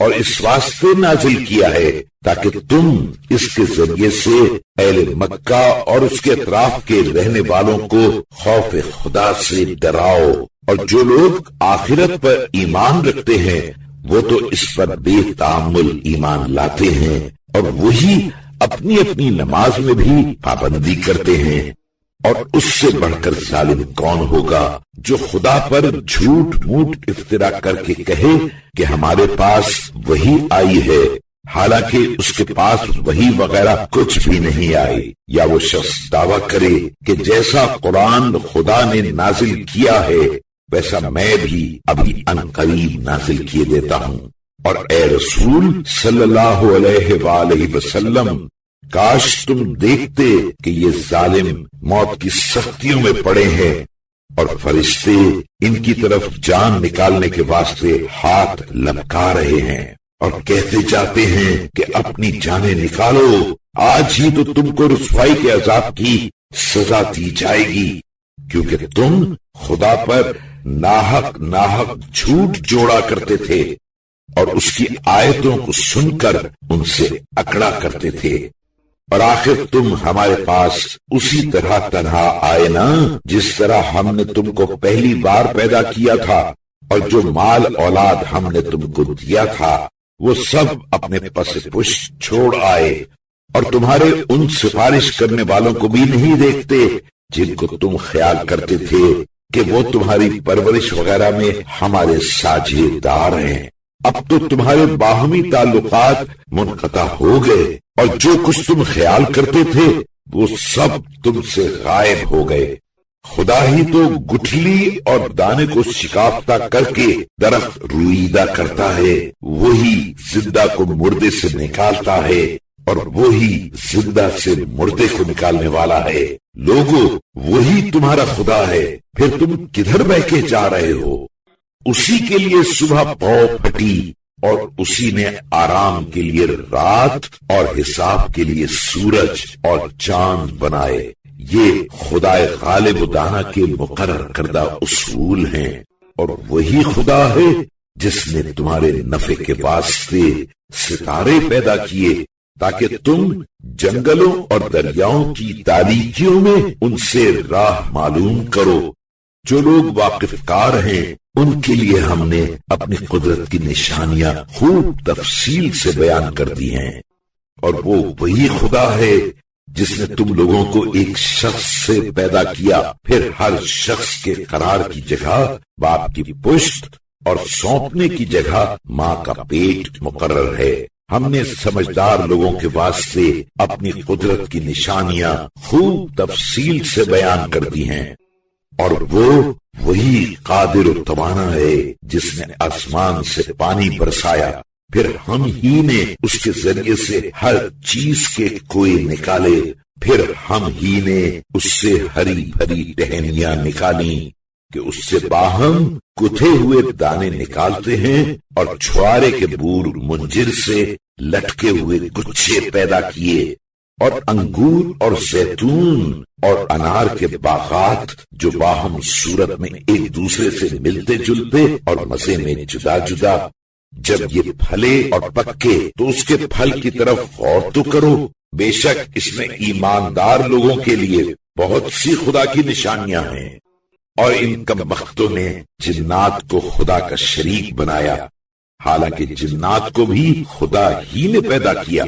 اور اس واسطے نازل کیا ہے تاکہ تم اس کے ذریعے سے اہل مکہ اور اس کے اطراف کے رہنے والوں کو خوف خدا سے ڈراؤ، اور جو لوگ آخرت پر ایمان رکھتے ہیں وہ تو اس پر بے تعامل ایمان لاتے ہیں، اور وہی اپنی اپنی نماز میں بھی پابندی کرتے ہیں۔ اور اس سے بڑھ کر ظالم کون ہوگا جو خدا پر جھوٹ موٹ افترا کر کے کہے کہ ہمارے پاس وہی آئی ہے، حالانکہ اس کے پاس وہی وغیرہ کچھ بھی نہیں آئی، یا وہ شخص دعویٰ کرے کہ جیسا قرآن خدا نے نازل کیا ہے ویسا میں بھی ابھی ان قریب نازل کیے دیتا ہوں۔ اور اے رسول صلی اللہ علیہ وآلہ وسلم، کاش تم دیکھتے کہ یہ ظالم موت کی سختیوں میں پڑے ہیں، اور فرشتے ان کی طرف جان نکالنے کے واسطے ہاتھ لمکا رہے ہیں اور کہتے جاتے ہیں کہ اپنی جانیں نکالو، آج ہی تو تم کو رسوائی کے عذاب کی سزا دی جائے گی، کیونکہ تم خدا پر ناحق جھوٹ جوڑا کرتے تھے اور اس کی آیتوں کو سن کر ان سے اکڑا کرتے تھے، اور آخر تم ہمارے پاس اسی طرح تنہا آئے نا جس طرح ہم نے تم کو پہلی بار پیدا کیا تھا، اور جو مال اولاد ہم نے تم کو دیا تھا وہ سب اپنے پس پشت چھوڑ آئے، اور تمہارے ان سفارش کرنے والوں کو بھی نہیں دیکھتے جن کو تم خیال کرتے تھے کہ وہ تمہاری پرورش وغیرہ میں ہمارے ساجھے دار ہیں۔ اب تو تمہارے باہمی تعلقات منقطع ہو گئے، اور جو کچھ تم خیال کرتے تھے وہ سب تم سے غائب ہو گئے۔ خدا ہی تو گٹھلی اور دانے کو شکافتہ کر کے درخت رویدہ کرتا ہے، وہی زندہ کو مردے سے نکالتا ہے، اور وہی زندہ سے مردے کو نکالنے والا ہے۔ لوگو وہی تمہارا خدا ہے، پھر تم کدھر بہ کے جا رہے ہو؟ اسی کے لیے صبح پاؤ پھٹی اور اسی نے آرام کے لیے رات اور حساب کے لیے سورج اور چاند بنائے۔ یہ خدائے غالب و دانا کے مقرر کردہ اصول ہیں، اور وہی خدا ہے جس نے تمہارے نفع کے واسطے ستارے پیدا کیے تاکہ تم جنگلوں اور دریاؤں کی تاریکیوں میں ان سے راہ معلوم کرو۔ جو لوگ واقف کار ہیں ان کے لیے ہم نے اپنی قدرت کی نشانیاں خوب تفصیل سے بیان کر دی ہیں، اور وہ وہی خدا ہے جس نے تم لوگوں کو ایک شخص سے پیدا کیا، پھر ہر شخص کے قرار کی جگہ باپ کی پشت اور سونپنے کی جگہ ماں کا پیٹ مقرر ہے۔ ہم نے سمجھدار لوگوں کے واسطے اپنی قدرت کی نشانیاں خوب تفصیل سے بیان کر دی ہیں، اور وہ وہی قادر و توانا ہے جس نے آسمان سے پانی برسایا، پھر ہم ہی نے اس کے ذریعے سے ہر چیز کے کنویں نکالے، پھر ہم ہی نے اس سے ہری بھری ٹہنیاں نکالی کہ اس سے باہم گتھے ہوئے دانے نکالتے ہیں، اور چھوارے کے بور منجر سے لٹکے ہوئے گچھے پیدا کیے، اور انگور اور زیتون اور انار کے باغات جو باہم صورت میں ایک دوسرے سے ملتے جلتے اور مزے میں جدا جدا، جب یہ پھلے اور پکے تو اس کے پھل کی طرف غور تو کرو، بے شک اس میں ایماندار لوگوں کے لیے بہت سی خدا کی نشانیاں ہیں۔ اور ان کم بختوں نے جنات کو خدا کا شریک بنایا، حالانکہ جنات کو بھی خدا ہی نے پیدا کیا۔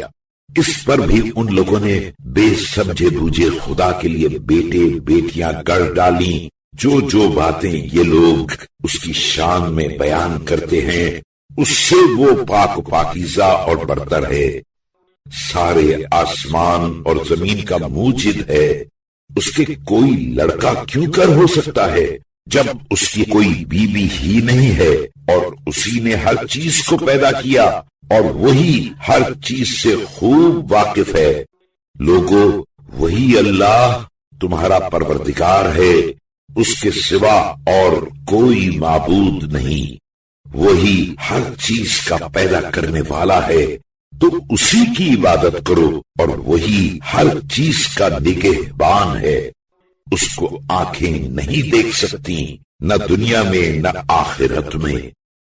اس پر بھی ان لوگوں نے بے سمجھے بوجھے خدا کے لیے بیٹے بیٹیاں گڑ ڈالیں۔ جو باتیں یہ لوگ اس کی شان میں بیان کرتے ہیں اس سے وہ پاک و پاکیزہ اور برتر ہے۔ سارے آسمان اور زمین کا موجد ہے، اس کے کوئی لڑکا کیوں کر ہو سکتا ہے جب اس کی کوئی بیوی ہی نہیں ہے، اور اسی نے ہر چیز کو پیدا کیا، اور وہی ہر چیز سے خوب واقف ہے۔ لوگو وہی اللہ تمہارا پروردگار ہے، اس کے سوا اور کوئی معبود نہیں۔ وہی ہر چیز کا پیدا کرنے والا ہے، تو اسی کی عبادت کرو، اور وہی ہر چیز کا نگہبان ہے۔ اس کو آنکھیں نہیں دیکھ سکتی، نہ دنیا میں نہ آخرت میں،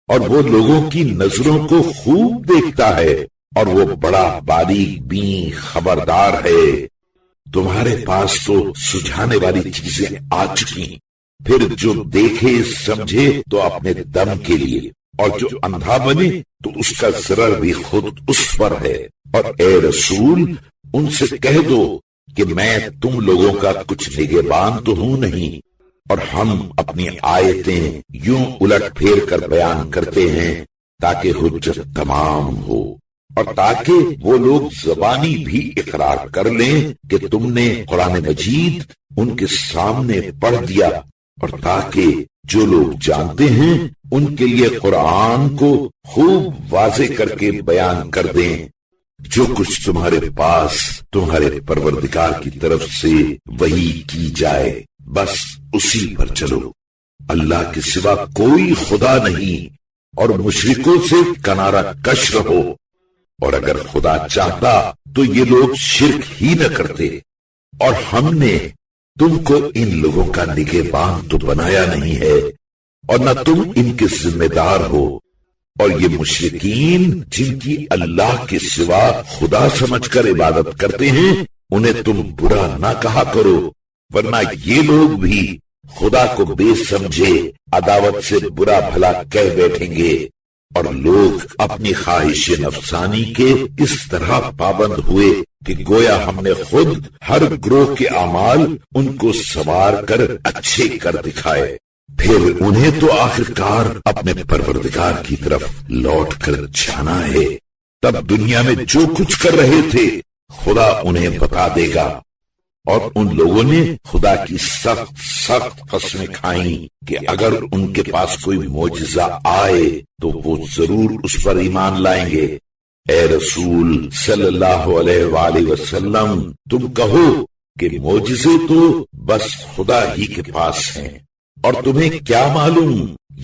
اور وہ لوگوں کی نظروں کو خوب دیکھتا ہے، اور وہ بڑا باریک بین خبردار ہے۔ تمہارے پاس تو سجھانے والی چیزیں آ چکی، پھر جو دیکھے سمجھے تو اپنے دم کے لیے، اور جو اندھا بنے تو اس کا ضرر بھی خود اس پر ہے۔ اور اے رسول ان سے کہہ دو کہ میں تم لوگوں کا کچھ نگہبان تو ہوں نہیں، اور ہم اپنی آیتیں یوں الٹ پھیر کر بیان کرتے ہیں تاکہ حجت تمام ہو، اور تاکہ وہ لوگ زبانی بھی اقرار کر لیں کہ تم نے قرآن مجید ان کے سامنے پڑھ دیا، اور تاکہ جو لوگ جانتے ہیں ان کے لیے قرآن کو خوب واضح کر کے بیان کر دیں۔ جو کچھ تمہارے پاس تمہارے پروردگار کی طرف سے وحی کی جائے بس اسی پر چلو، اللہ کے سوا کوئی خدا نہیں، اور مشرکوں سے کنارہ کش رہو، اور اگر خدا چاہتا تو یہ لوگ شرک ہی نہ کرتے، اور ہم نے تم کو ان لوگوں کا نگہبان تو بنایا نہیں ہے، اور نہ تم ان کے ذمہ دار ہو۔ اور یہ مشرکین جن کی اللہ کے سوا خدا سمجھ کر عبادت کرتے ہیں انہیں تم برا نہ کہا کرو، ورنہ یہ لوگ بھی خدا کو بے سمجھے عداوت سے برا بھلا کہہ بیٹھیں گے۔ اور لوگ اپنی خواہش نفسانی کے اس طرح پابند ہوئے کہ گویا ہم نے خود ہر گروہ کے اعمال ان کو سوار کر اچھے کر دکھائے، پھر انہیں تو آخرکار اپنے پروردگار کی طرف لوٹ کر جانا ہے۔ تب دنیا میں جو کچھ کر رہے تھے خدا انہیں بتا دے گا۔ اور ان لوگوں نے خدا کی سخت قسمیں کھائیں کہ اگر ان کے پاس کوئی معجزہ آئے تو وہ ضرور اس پر ایمان لائیں گے، اے رسول صلی اللہ علیہ وآلہ وسلم تم کہو کہ معجزے تو بس خدا ہی کے پاس ہیں، اور تمہیں کیا معلوم،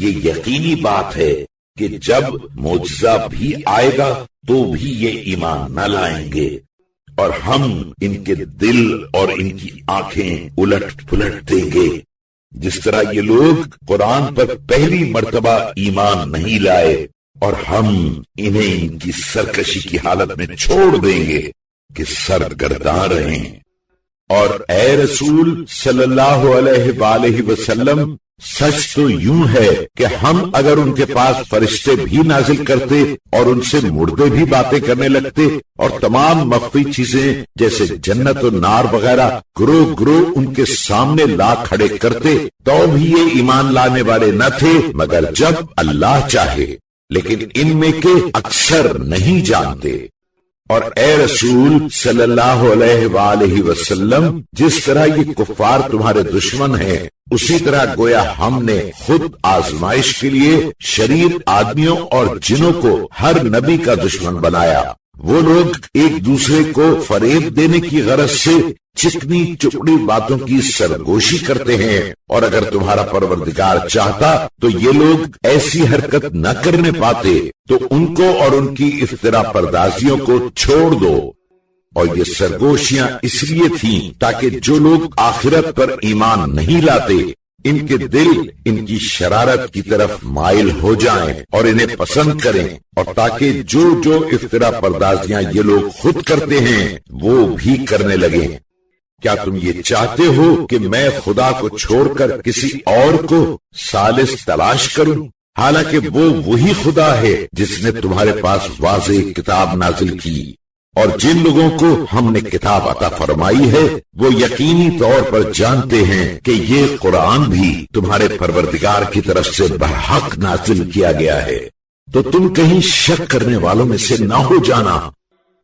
یہ یقینی بات ہے کہ جب معجزہ بھی آئے گا تو بھی یہ ایمان نہ لائیں گے، اور ہم ان کے دل اور ان کی آنکھیں الٹ پلٹ دیں گے، جس طرح یہ لوگ قرآن پر پہلی مرتبہ ایمان نہیں لائے، اور ہم انہیں ان کی سرکشی کی حالت میں چھوڑ دیں گے کہ سرگرداں رہیں۔ اور اے رسول صلی اللہ علیہ وآلہ وسلم سچ تو یوں ہے کہ ہم اگر ان کے پاس فرشتے بھی نازل کرتے اور ان سے مردے بھی باتیں کرنے لگتے اور تمام مخفی چیزیں جیسے جنت و نار وغیرہ گروہ گروہ ان کے سامنے لا کھڑے کرتے تو بھی یہ ایمان لانے والے نہ تھے مگر جب اللہ چاہے، لیکن ان میں کے اکثر نہیں جانتے۔ اور اے رسول صلی اللہ علیہ وآلہ وسلم جس طرح یہ کفار تمہارے دشمن ہیں اسی طرح گویا ہم نے خود آزمائش کے لیے شریر آدمیوں اور جنوں کو ہر نبی کا دشمن بنایا۔ وہ لوگ ایک دوسرے کو فریب دینے کی غرض سے چکنی چپڑی باتوں کی سرگوشی کرتے ہیں، اور اگر تمہارا پروردگار چاہتا تو یہ لوگ ایسی حرکت نہ کرنے پاتے، تو ان کو اور ان کی افترا پردازیوں کو چھوڑ دو۔ اور یہ سرگوشیاں اس لیے تھیں تاکہ جو لوگ آخرت پر ایمان نہیں لاتے ان کے دل ان کی شرارت کی طرف مائل ہو جائیں اور انہیں پسند کریں، اور تاکہ جو افترا پردازیاں یہ لوگ خود کرتے ہیں وہ بھی کرنے لگیں۔ کیا تم یہ چاہتے ہو کہ میں خدا کو چھوڑ کر کسی اور کو ثالث تلاش کروں، حالانکہ وہ وہی خدا ہے جس نے تمہارے پاس واضح کتاب نازل کی، اور جن لوگوں کو ہم نے کتاب عطا فرمائی ہے وہ یقینی طور پر جانتے ہیں کہ یہ قرآن بھی تمہارے پروردگار کی طرف سے برحق نازل کیا گیا ہے، تو تم کہیں شک کرنے والوں میں سے نہ ہو جانا،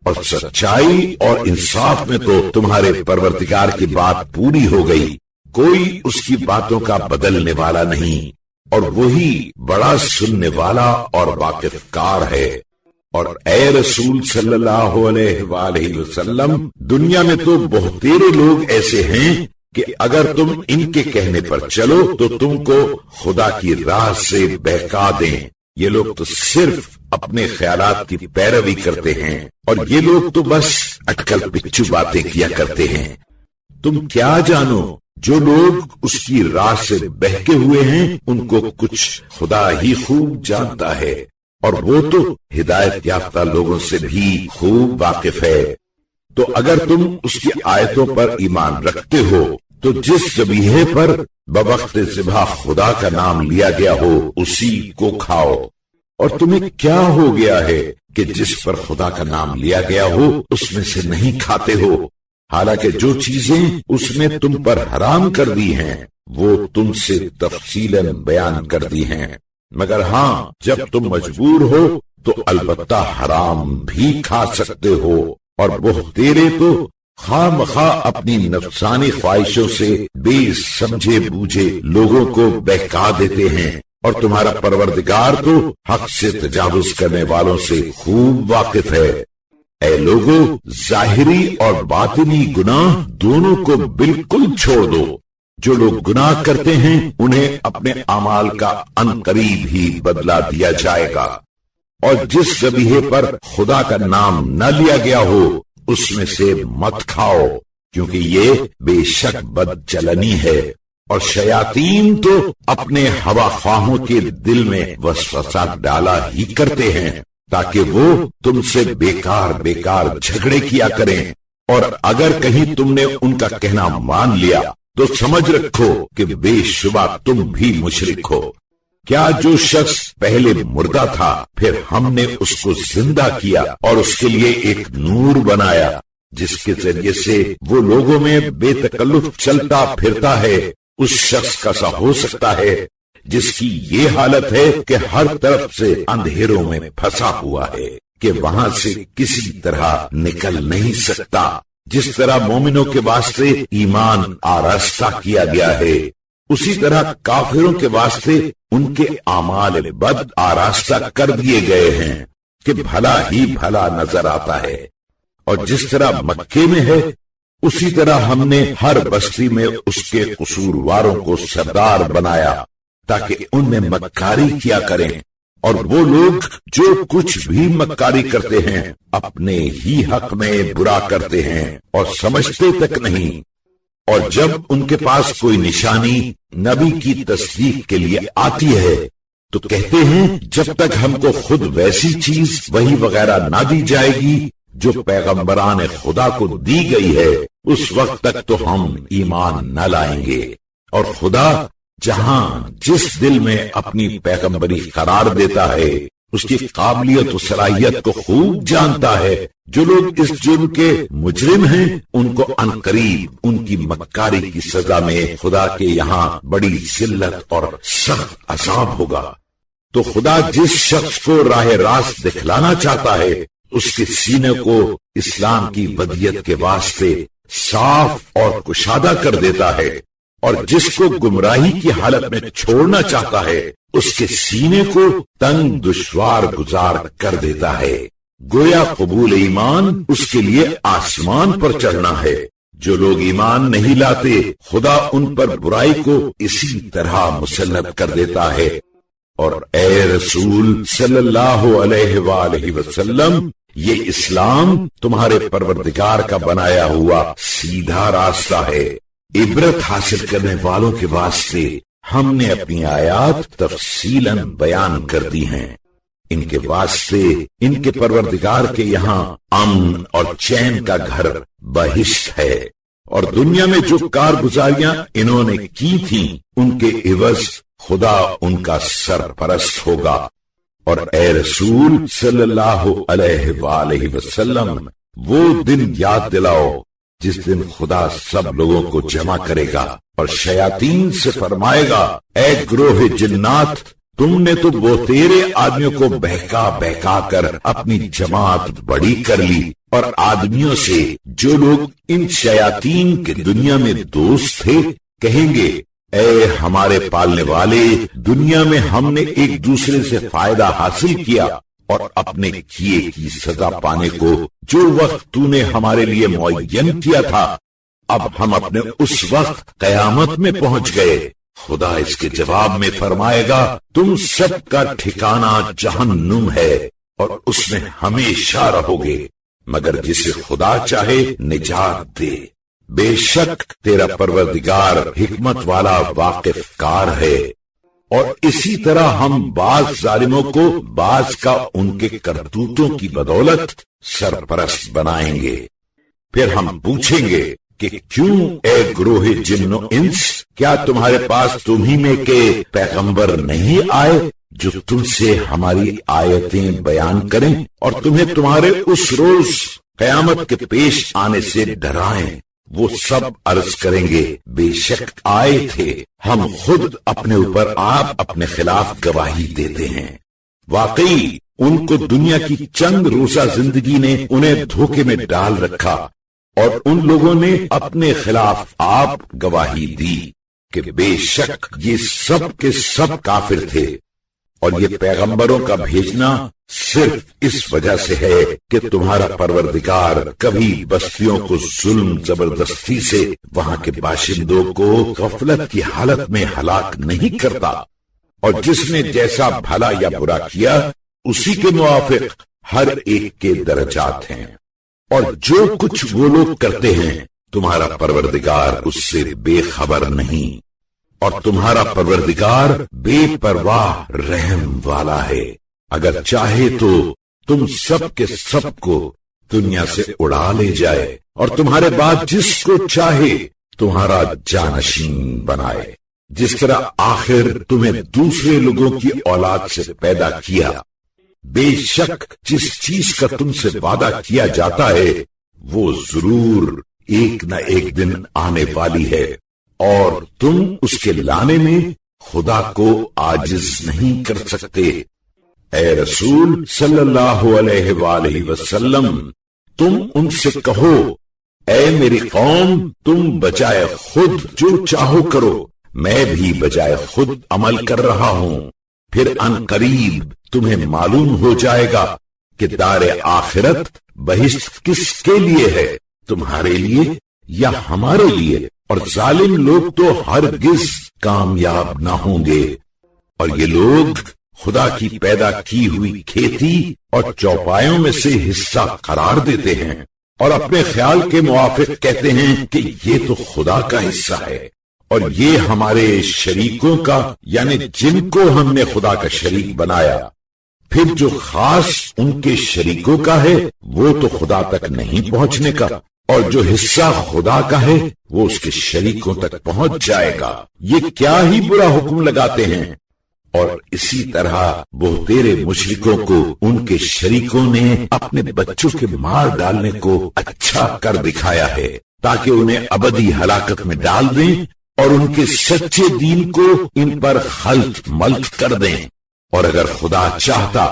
اور سچائی اور انصاف میں تو تمہارے پروردگار کی بات پوری ہو گئی، کوئی اس کی باتوں کا بدلنے والا نہیں، اور وہی بڑا سننے والا اور واقف کار ہے۔ اور اے رسول صلی اللہ علیہ وآلہ وسلم دنیا میں تو بہتیرے لوگ ایسے ہیں کہ اگر تم ان کے کہنے پر چلو تو تم کو خدا کی راہ سے بہکا دیں۔ یہ لوگ تو صرف اپنے خیالات کی پیروی کرتے ہیں، اور یہ لوگ تو بس اٹکل پچھو باتیں کیا کرتے ہیں۔ تم کیا جانو، جو لوگ اس کی راہ سے بہکے ہوئے ہیں ان کو کچھ خدا ہی خوب جانتا ہے، اور وہ تو ہدایت یافتہ لوگوں سے بھی خوب واقف ہے۔ تو اگر تم اس کی آیتوں پر ایمان رکھتے ہو تو جس ذبیحے پر بوقت ذبح خدا کا نام لیا گیا ہو اسی کو کھاؤ، اور تمہیں کیا ہو گیا ہے کہ جس پر خدا کا نام لیا گیا ہو اس میں سے نہیں کھاتے ہو، حالانکہ جو چیزیں اس میں تم پر حرام کر دی ہیں وہ تم سے تفصیلاً بیان کر دی ہیں، مگر ہاں جب تم مجبور ہو تو البتہ حرام بھی کھا سکتے ہو، اور بہتیرے تو خواہ مخواہ اپنی نفسانی خواہشوں سے بے سمجھے بوجھے لوگوں کو بہکا دیتے ہیں، اور تمہارا پروردگار تو حق سے تجاوز کرنے والوں سے خوب واقف ہے۔ اے لوگو، ظاہری اور باطنی گناہ دونوں کو بالکل چھوڑ دو۔ جو لوگ گناہ کرتے ہیں انہیں اپنے اعمال کا عنقریب ہی بدلہ دیا جائے گا، اور جس ذبیحے پر خدا کا نام نہ لیا گیا ہو اس میں سے مت کھاؤ، کیونکہ یہ بے شک بد چلنی ہے، اور شیاطین تو اپنے ہوا خواہوں کے دل میں وسوسہ ڈالا ہی کرتے ہیں تاکہ وہ تم سے بیکار جھگڑے کیا کریں، اور اگر کہیں تم نے ان کا کہنا مان لیا تو سمجھ رکھو کہ بے شبہ تم بھی مشرک ہو۔ کیا جو شخص پہلے مردہ تھا پھر ہم نے اس کو زندہ کیا اور اس کے لیے ایک نور بنایا جس کے ذریعے سے وہ لوگوں میں بے تکلف چلتا پھرتا ہے، اس شخص کا سا ہو سکتا ہے جس کی یہ حالت ہے کہ ہر طرف سے اندھیروں میں پھنسا ہوا ہے کہ وہاں سے کسی طرح نکل نہیں سکتا۔ جس طرح مومنوں کے واسطے ایمان آراستہ کیا گیا ہے اسی طرح کافروں کے واسطے ان کے اعمال بد آراستہ کر دیے گئے ہیں، کہ بھلا ہی بھلا نظر آتا ہے، اور جس طرح مکے میں ہے اسی طرح ہم نے ہر بستی میں اس کے قصورواروں کو سردار بنایا تاکہ ان میں مکاری کیا کریں، اور وہ لوگ جو کچھ بھی مکاری کرتے ہیں اپنے ہی حق میں برا کرتے ہیں اور سمجھتے تک نہیں۔ اور جب ان کے پاس کوئی نشانی نبی کی تصدیق کے لیے آتی ہے تو کہتے ہیں جب تک ہم کو خود ویسی چیز وحی وغیرہ نہ دی جائے گی جو پیغمبران خدا کو دی گئی ہے اس وقت تک تو ہم ایمان نہ لائیں گے۔ اور خدا جہاں جس دل میں اپنی پیغمبری قرار دیتا ہے اس کی قابلیت و صلاحیت کو خوب جانتا ہے۔ جو لوگ اس جرم کے مجرم ہیں ان کو عنقریب ان کی مکاری کی سزا میں خدا کے یہاں بڑی ذلت اور سخت عذاب ہوگا۔ تو خدا جس شخص کو راہ راست دکھلانا چاہتا ہے اس کے سینے کو اسلام کی ودیت کے واسطے صاف اور کشادہ کر دیتا ہے، اور جس کو گمراہی کی حالت میں چھوڑنا چاہتا ہے اس کے سینے کو تنگ دشوار گزار کر دیتا ہے۔ گویا قبول ایمان اس کے لیے آسمان پر چڑھنا ہے۔ جو لوگ ایمان نہیں لاتے خدا ان پر برائی کو اسی طرح مسلط کر دیتا ہے۔ اور اے رسول صلی اللہ علیہ وآلہ وسلم، یہ اسلام تمہارے پروردگار کا بنایا ہوا سیدھا راستہ ہے۔ عبرت حاصل کرنے والوں کے واسطے ہم نے اپنی آیات تفصیلاً بیان کر دی ہیں۔ ان کے واسطے ان کے پروردگار کے یہاں امن اور چین کا گھر بہشت ہے، اور دنیا میں جو کارگزاریاں انہوں نے کی تھیں ان کے عوض خدا ان کا سرپرست ہوگا۔ اور اے رسول صلی اللہ علیہ وآلہ وسلم، وہ دن یاد دلاؤ جس دن خدا سب لوگوں کو جمع کرے گا اور شیاطین سے فرمائے گا اے گروہ جنات، تم نے تو وہ تیرے آدمیوں کو بہکا بہکا کر اپنی جماعت بڑی کر لی، اور آدمیوں سے جو لوگ ان شیاطین کے دنیا میں دوست تھے کہیں گے اے ہمارے پالنے والے، دنیا میں ہم نے ایک دوسرے سے فائدہ حاصل کیا اور اپنے کیے کی سزا پانے کو جو وقت تو نے ہمارے لیے معین کیا تھا اب ہم اپنے اس وقت قیامت میں پہنچ گئے۔ خدا اس کے جواب میں فرمائے گا تم سب کا ٹھکانہ جہنم ہے اور اس میں ہمیشہ رہو گے، مگر جسے خدا چاہے نجات دے۔ بے شک تیرا پروردگار حکمت والا واقف کار ہے۔ اور اسی طرح ہم بعض ظالموں کو بعض کا ان کے کرتوتوں کی بدولت سرپرست بنائیں گے۔ پھر ہم پوچھیں گے کہ کیوں اے گروہ جن و انس، کیا تمہارے پاس تمہیں میں کے پیغمبر نہیں آئے جو تم سے ہماری آیتیں بیان کریں اور تمہیں تمہارے اس روز قیامت کے پیش آنے سے ڈرائیں؟ وہ سب عرض کریں گے بے شک آئے تھے، ہم خود اپنے اوپر آپ اپنے خلاف گواہی دیتے ہیں۔ واقعی ان کو دنیا کی چند روزہ زندگی نے انہیں دھوکے میں ڈال رکھا، اور ان لوگوں نے اپنے خلاف آپ گواہی دی کہ بے شک یہ سب کے سب کافر تھے۔ اور یہ پیغمبروں کا بھیجنا صرف اس وجہ سے ہے کہ تمہارا پروردگار کبھی بستیوں کو ظلم زبردستی سے وہاں کے باشندوں کو غفلت کی حالت میں ہلاک نہیں کرتا، اور جس نے جیسا بھلا یا برا کیا اسی کے موافق ہر ایک کے درجات ہیں۔ اور جو کچھ وہ لوگ کرتے ہیں تمہارا پروردگار اس سے بے خبر نہیں، اور تمہارا پروردگار بے پرواہ رحم والا ہے۔ اگر چاہے تو تم سب کے سب کو دنیا سے اڑا لے جائے اور تمہارے بعد جس کو چاہے تمہارا جانشین بنائے، جس طرح آخر تمہیں دوسرے لوگوں کی اولاد سے پیدا کیا۔ بے شک جس چیز کا تم سے وعدہ کیا جاتا ہے وہ ضرور ایک نہ ایک دن آنے والی ہے، اور تم اس کے لانے میں خدا کو عاجز نہیں کر سکتے۔ اے رسول صلی اللہ علیہ وآلہ وسلم، تم ان سے کہو اے میری قوم، تم بجائے خود جو چاہو کرو، میں بھی بجائے خود عمل کر رہا ہوں۔ پھر ان قریب تمہیں معلوم ہو جائے گا کہ دار آخرت بہشت کس کے لیے ہے، تمہارے لیے یا ہمارے لیے؟ اور ظالم لوگ تو ہرگز کامیاب نہ ہوں گے۔ اور یہ لوگ خدا کی پیدا کی ہوئی کھیتی اور چوپایوں میں سے حصہ قرار دیتے ہیں اور اپنے خیال کے موافق کہتے ہیں کہ یہ تو خدا کا حصہ ہے اور یہ ہمارے شریکوں کا، یعنی جن کو ہم نے خدا کا شریک بنایا۔ پھر جو خاص ان کے شریکوں کا ہے وہ تو خدا تک نہیں پہنچنے کا، اور جو حصہ خدا کا ہے وہ اس کے شریکوں تک پہنچ جائے گا۔ یہ کیا ہی برا حکم لگاتے ہیں۔ اور اسی طرح بہتیرے مشرکوں کو ان کے شریکوں نے اپنے بچوں کے مار ڈالنے کو اچھا کر دکھایا ہے تاکہ انہیں ابدی ہلاکت میں ڈال دیں اور ان کے سچے دین کو ان پر خلط ملط کر دیں۔ اور اگر خدا چاہتا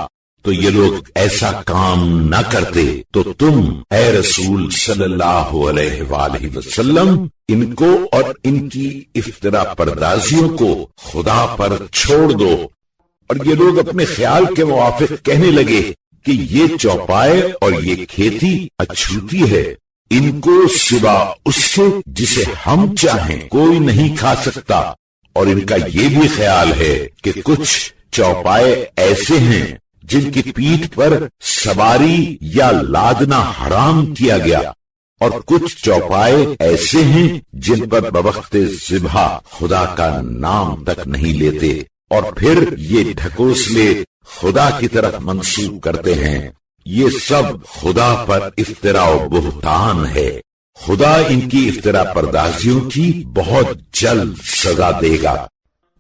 تو یہ لوگ ایسا کام نہ کرتے، تو تم اے رسول صلی اللہ علیہ وآلہ وسلم ان کو اور ان کی افترا پردازیوں کو خدا پر چھوڑ دو۔ اور یہ لوگ اپنے خیال کے موافق کہنے لگے کہ یہ چوپائے اور یہ کھیتی اچھوتی ہے، ان کو سوا اس سے جسے ہم چاہیں کوئی نہیں کھا سکتا۔ اور ان کا یہ بھی خیال ہے کہ کچھ چوپائے ایسے ہیں جن کی پیٹھ پر سواری یا لادنا حرام کیا گیا، اور کچھ چوپائے ایسے ہیں جن پر بوقت ذبح خدا کا نام تک نہیں لیتے، اور پھر یہ ڈھکوسلے خدا کی طرف منسوب کرتے ہیں۔ یہ سب خدا پر افتراء و بہتان ہے۔ خدا ان کی افتراء پردازیوں کی بہت جلد سزا دے گا۔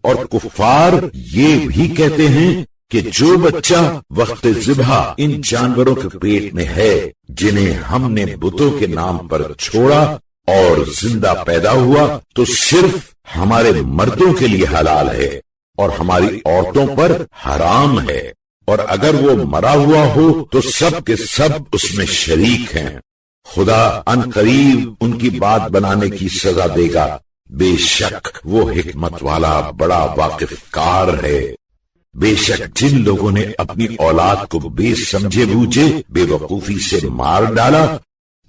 اور کفار یہ بھی کہتے ہیں کہ جو بچہ وقت ذبح ان جانوروں کے پیٹ میں ہے جنہیں ہم نے بتوں کے نام پر چھوڑا اور زندہ پیدا ہوا، تو صرف ہمارے مردوں کے لیے حلال ہے اور ہماری عورتوں پر حرام ہے، اور اگر وہ مرا ہوا ہو تو سب کے سب اس میں شریک ہیں۔ خدا ان قریب ان کی بات بنانے کی سزا دے گا، بے شک وہ حکمت والا بڑا واقف کار ہے۔ بے شک جن لوگوں نے اپنی اولاد کو بے سمجھے بوجھے بے وقوفی سے مار ڈالا،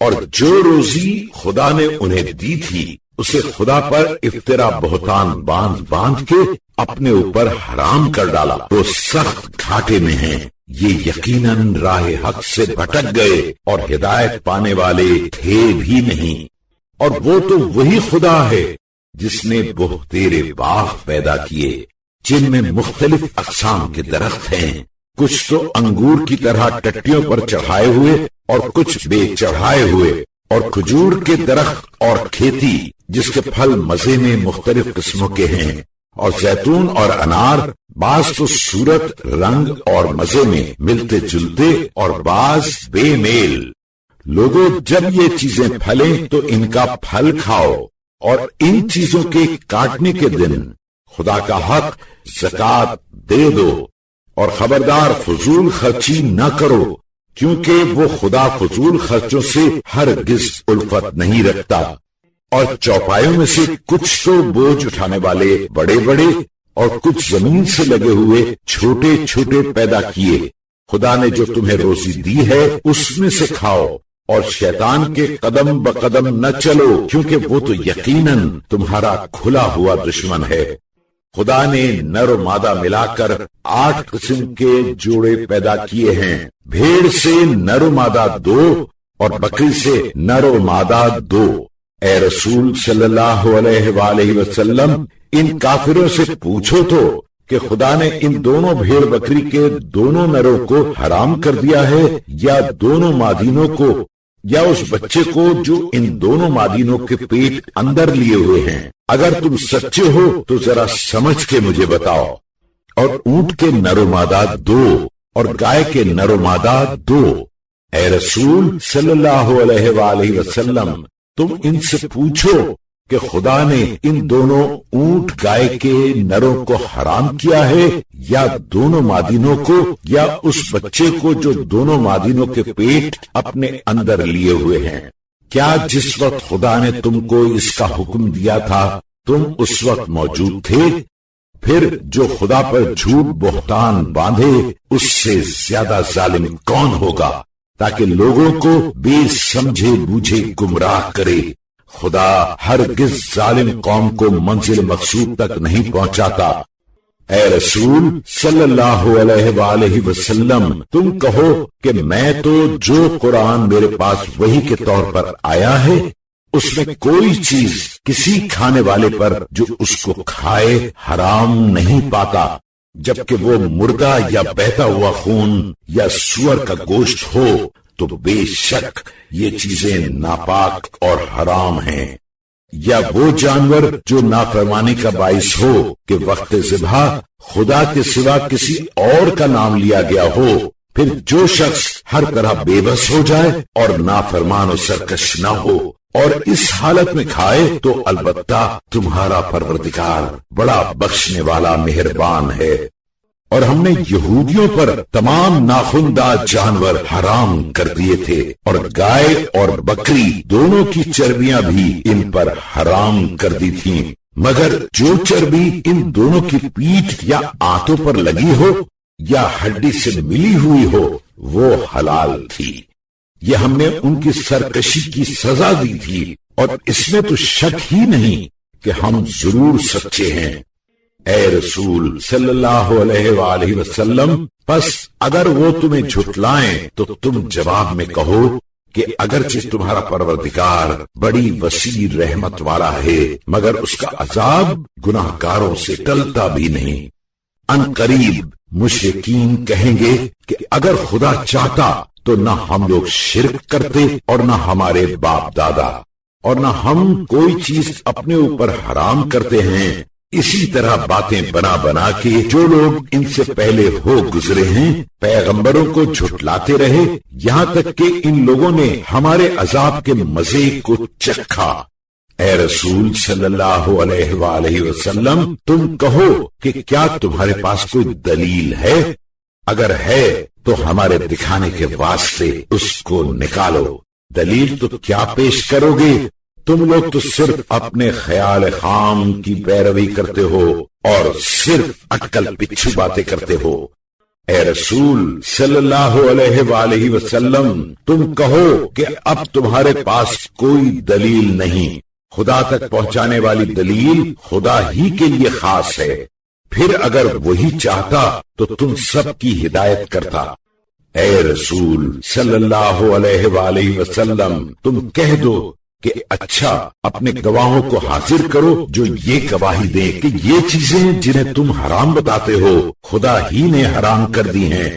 اور جو روزی خدا نے انہیں دی تھی اسے خدا پر افترا بہتان باندھ باندھ کے اپنے اوپر حرام کر ڈالا، تو سخت گھاٹے میں ہیں۔ یہ یقیناً راہ حق سے بھٹک گئے اور ہدایت پانے والے تھے بھی نہیں۔ اور وہ تو وہی خدا ہے جس نے بہتیرے باغ پیدا کیے جن میں مختلف اقسام کے درخت ہیں، کچھ تو انگور کی طرح ٹٹیوں پر چڑھائے ہوئے اور کچھ بے چڑھائے ہوئے، اور کھجور کے درخت اور کھیتی جس کے پھل مزے میں مختلف قسموں کے ہیں، اور زیتون اور انار، بعض تو صورت رنگ اور مزے میں ملتے جلتے اور بعض بے میل۔ لوگوں جب یہ چیزیں پھلیں تو ان کا پھل کھاؤ، اور ان چیزوں کے کاٹنے کے دن خدا کا حق زکوٰۃ دے دو، اور خبردار فضول خرچی نہ کرو، کیونکہ وہ خدا فضول خرچوں سے ہرگز الفت نہیں رکھتا۔ اور چوپایوں میں سے کچھ تو بوجھ اٹھانے والے بڑے بڑے اور کچھ زمین سے لگے ہوئے چھوٹے چھوٹے پیدا کیے۔ خدا نے جو تمہیں روزی دی ہے اس میں سے کھاؤ، اور شیطان کے قدم بقدم نہ چلو، کیونکہ وہ تو یقیناً تمہارا کھلا ہوا دشمن ہے۔ خدا نے نر و مادہ ملا کر 8 قسم کے جوڑے پیدا کیے ہیں، بھیڑ سے نر و مادہ 2 اور بکری سے نر و مادہ 2۔ اے رسول صلی اللہ علیہ وآلہ وسلم، ان کافروں سے پوچھو تو کہ خدا نے ان دونوں بھیڑ بکری کے دونوں نروں کو حرام کر دیا ہے، یا دونوں مادینوں کو، یا اس بچے کو جو ان دونوں مادینوں کے پیٹ اندر لیے ہوئے ہیں؟ اگر تم سچے ہو تو ذرا سمجھ کے مجھے بتاؤ۔ اور اونٹ کے نر و مادہ 2 اور گائے کے نر و مادہ 2۔ اے رسول صلی اللہ علیہ وآلہ وسلم، تم ان سے پوچھو کہ خدا نے ان دونوں اونٹ گائے کے نروں کو حرام کیا ہے، یا دونوں مادینوں کو، یا اس بچے کو جو دونوں مادینوں کے پیٹ اپنے اندر لیے ہوئے ہیں؟ کیا جس وقت خدا نے تم کو اس کا حکم دیا تھا تم اس وقت موجود تھے؟ پھر جو خدا پر جھوٹ بہتان باندھے اس سے زیادہ ظالم کون ہوگا، تاکہ لوگوں کو بے سمجھے بوجھے گمراہ کرے۔ خدا ہرگز ظالم قوم کو منزل مقصود تک نہیں پہنچاتا۔ اے رسول صلی اللہ علیہ وآلہ وسلم، تم کہو کہ میں تو جو قرآن میرے پاس وحی کے طور پر آیا ہے اس میں کوئی چیز کسی کھانے والے پر جو اس کو کھائے حرام نہیں پاتا، جبکہ وہ مردہ یا بہتا ہوا خون یا سور کا گوشت ہو تو بے شک یہ چیزیں ناپاک اور حرام ہیں، یا وہ جانور جو نافرمانی کا باعث ہو کہ وقت ذبح خدا کے سوا کسی اور کا نام لیا گیا ہو، پھر جو شخص ہر طرح بے بس ہو جائے اور نافرمان و سرکش نہ ہو اور اس حالت میں کھائے تو البتہ تمہارا پروردگار بڑا بخشنے والا مہربان ہے۔ اور ہم نے یہودیوں پر تمام ناخندار جانور حرام کر دیے تھے، اور گائے اور بکری دونوں کی چربیاں بھی ان پر حرام کر دی تھیں، مگر جو چربی ان دونوں کی پیٹھ یا آنتوں پر لگی ہو یا ہڈی سے ملی ہوئی ہو وہ حلال تھی۔ یہ ہم نے ان کی سرکشی کی سزا دی تھی، اور اس میں تو شک ہی نہیں کہ ہم ضرور سچے ہیں۔ اے رسول صلی اللہ علیہ وآلہ وسلم، پس اگر وہ تمہیں جھٹلائیں تو تم جواب میں کہو کہ اگرچہ تمہارا پروردگار بڑی وسیع رحمت والا ہے مگر اس کا عذاب گناہگاروں سے ٹلتا بھی نہیں۔ ان قریب مشرکین کہیں گے کہ اگر خدا چاہتا تو نہ ہم لوگ شرک کرتے اور نہ ہمارے باپ دادا، اور نہ ہم کوئی چیز اپنے اوپر حرام کرتے ہیں۔ اسی طرح باتیں بنا بنا کے جو لوگ ان سے پہلے ہو گزرے ہیں پیغمبروں کو جھٹلاتے رہے، یہاں تک کہ ان لوگوں نے ہمارے عذاب کے مزے کو چکھا۔ اے رسول صلی اللہ علیہ وآلہ وسلم، تم کہو کہ کیا تمہارے پاس کوئی دلیل ہے؟ اگر ہے تو ہمارے دکھانے کے واسطے اس کو نکالو۔ دلیل تو کیا پیش کرو گے؟ تم لوگ تو صرف اپنے خیال خام کی پیروی کرتے ہو اور صرف اٹکل پچھو باتیں کرتے ہو۔ اے رسول صلی اللہ علیہ وآلہ وسلم، تم کہو کہ اب تمہارے پاس کوئی دلیل نہیں، خدا تک پہنچانے والی دلیل خدا ہی کے لیے خاص ہے، پھر اگر وہی چاہتا تو تم سب کی ہدایت کرتا۔ اے رسول صلی اللہ علیہ وآلہ وسلم، تم کہہ دو کہ اچھا اپنے گواہوں کو حاضر کرو جو یہ گواہی دیں کہ یہ چیزیں جنہیں تم حرام بتاتے ہو خدا ہی نے حرام کر دی ہیں،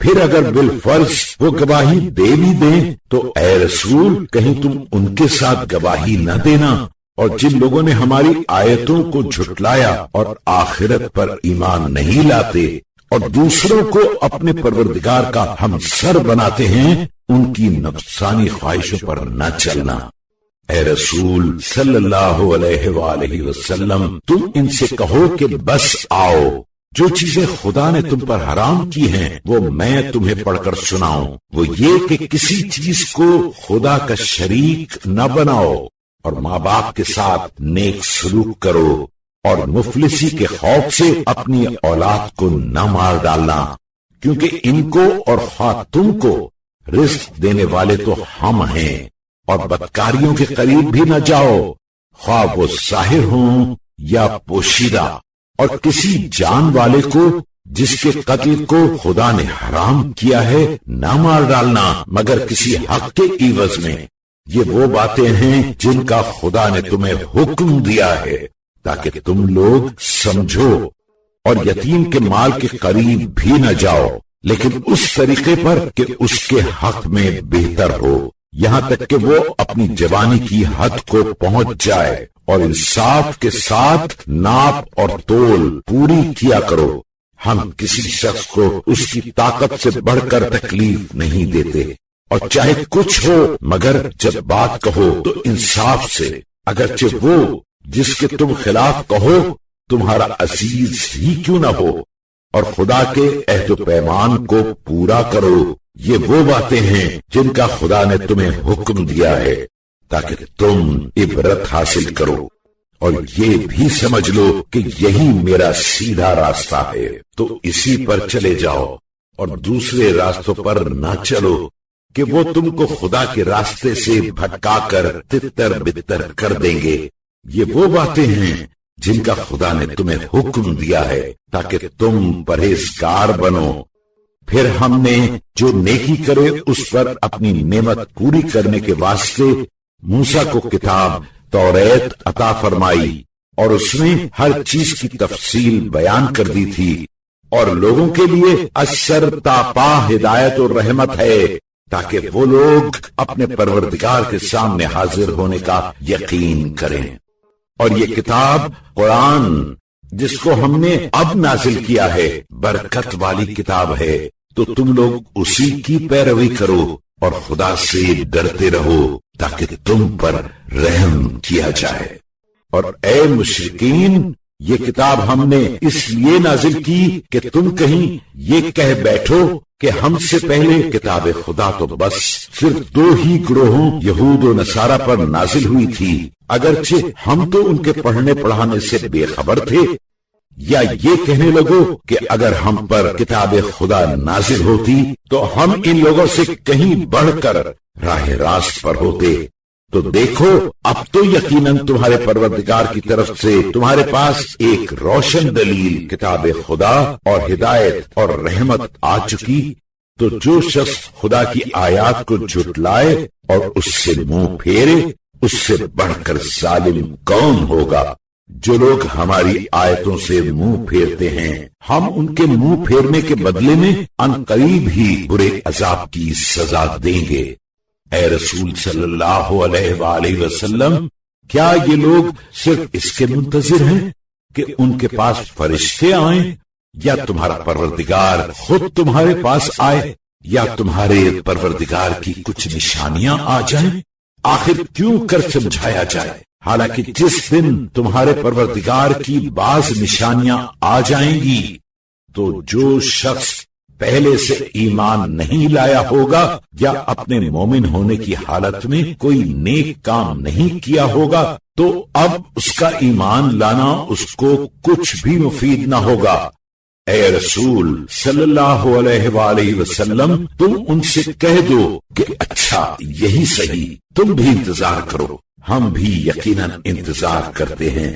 پھر اگر بالفرض وہ گواہی دے بھی دیں تو اے رسول کہیں تم ان کے ساتھ گواہی نہ دینا، اور جن لوگوں نے ہماری آیتوں کو جھٹلایا اور آخرت پر ایمان نہیں لاتے اور دوسروں کو اپنے پروردگار کا ہمسر بناتے ہیں، ان کی نفسانی خواہشوں پر نہ چلنا۔ اے رسول صلی اللہ علیہ وآلہ وسلم، تم ان سے کہو کہ بس آؤ، جو چیزیں خدا نے تم پر حرام کی ہیں وہ میں تمہیں پڑھ کر سناؤں۔ وہ یہ کہ کسی چیز کو خدا کا شریک نہ بناؤ، اور ماں باپ کے ساتھ نیک سلوک کرو، اور مفلسی کے خوف سے اپنی اولاد کو نہ مار ڈالنا، کیونکہ ان کو اور خواہ تم کو رزق دینے والے تو ہم ہیں۔ اور بدکاریوں کے قریب بھی نہ جاؤ، خواہ وہ ظاہر ہوں یا پوشیدہ، اور کسی جان والے کو جس کے قتل کو خدا نے حرام کیا ہے نہ مار ڈالنا مگر کسی حق کے عوض میں۔ یہ وہ باتیں ہیں جن کا خدا نے تمہیں حکم دیا ہے تاکہ تم لوگ سمجھو، اور یتیم کے مال کے قریب بھی نہ جاؤ، لیکن اس طریقے پر کہ اس کے حق میں بہتر ہو، یہاں تک کہ وہ اپنی جوانی کی حد کو پہنچ جائے، اور انصاف کے ساتھ ناپ اور تول پوری کیا کرو۔ ہم کسی شخص کو اس کی طاقت سے بڑھ کر تکلیف نہیں دیتے، اور چاہے کچھ ہو مگر جب بات کہو تو انصاف سے، اگرچہ وہ جس کے تم خلاف کہو تمہارا عزیز ہی کیوں نہ ہو، اور خدا کے عہد و پیمان کو پورا کرو۔ یہ وہ باتیں ہیں جن کا خدا نے تمہیں حکم دیا ہے تاکہ تم عبرت حاصل کرو۔ اور یہ بھی سمجھ لو کہ یہی میرا سیدھا راستہ ہے، تو اسی پر چلے جاؤ اور دوسرے راستوں پر نہ چلو کہ وہ تم کو خدا کے راستے سے بھٹکا کر تتر بتر کر دیں گے۔ یہ وہ باتیں ہیں جن کا خدا نے تمہیں حکم دیا ہے تاکہ تم پرہیزگار بنو۔ پھر ہم نے جو نیکی کرے اس پر اپنی نعمت پوری کرنے کے واسطے موسیٰ کو کتاب توریت عطا فرمائی، اور اس میں ہر چیز کی تفصیل بیان کر دی تھی، اور لوگوں کے لیے اشر تاپا ہدایت اور رحمت ہے تاکہ وہ لوگ اپنے پروردگار کے سامنے حاضر ہونے کا یقین کریں۔ اور یہ کتاب قرآن جس کو ہم نے اب نازل کیا ہے برکت والی کتاب ہے، تو تم لوگ اسی کی پیروی کرو اور خدا سے ڈرتے رہو تاکہ تم پر رحم کیا جائے۔ اور اے مشرکین، یہ کتاب ہم نے اس لیے نازل کی کہ تم کہیں یہ کہہ بیٹھو کہ ہم سے پہلے کتاب خدا تو بس صرف 2 ہی گروہوں یہود و نصارہ پر نازل ہوئی تھی، اگرچہ ہم تو ان کے پڑھنے پڑھانے سے بے خبر تھے، یا یہ کہنے لگو کہ اگر ہم پر کتاب خدا نازل ہوتی تو ہم ان لوگوں سے کہیں بڑھ کر راہ راست پر ہوتے۔ تو دیکھو اب تو یقیناً تمہارے پروردگار کی طرف سے تمہارے پاس ایک روشن دلیل کتاب خدا اور ہدایت اور رحمت آ چکی، تو جو شخص خدا کی آیات کو جھٹلائے اور اس سے منہ پھیرے، اس سے بڑھ کر ظالم کون ہوگا؟ جو لوگ ہماری آیتوں سے منہ پھیرتے ہیں ہم ان کے منہ پھیرنے کے بدلے میں ان قریب ہی برے عذاب کی سزا دیں گے۔ اے رسول صلی اللہ علیہ وآلہ وسلم، کیا یہ لوگ صرف اس کے منتظر ہیں کہ ان کے پاس فرشتے آئیں، یا تمہارا پروردگار خود تمہارے پاس آئے، یا تمہارے پروردگار کی کچھ نشانیاں آ جائیں؟ آخر کیوں کر سمجھایا جائے، حالانکہ جس دن تمہارے پروردگار کی بعض نشانیاں آ جائیں گی تو جو شخص پہلے سے ایمان نہیں لایا ہوگا یا اپنے مومن ہونے کی حالت میں کوئی نیک کام نہیں کیا ہوگا، تو اب اس کا ایمان لانا اس کو کچھ بھی مفید نہ ہوگا۔ اے رسول صلی اللہ علیہ وآلہ وسلم، تم ان سے کہہ دو کہ اچھا یہی صحیح، تم بھی انتظار کرو، ہم بھی یقیناً انتظار کرتے ہیں۔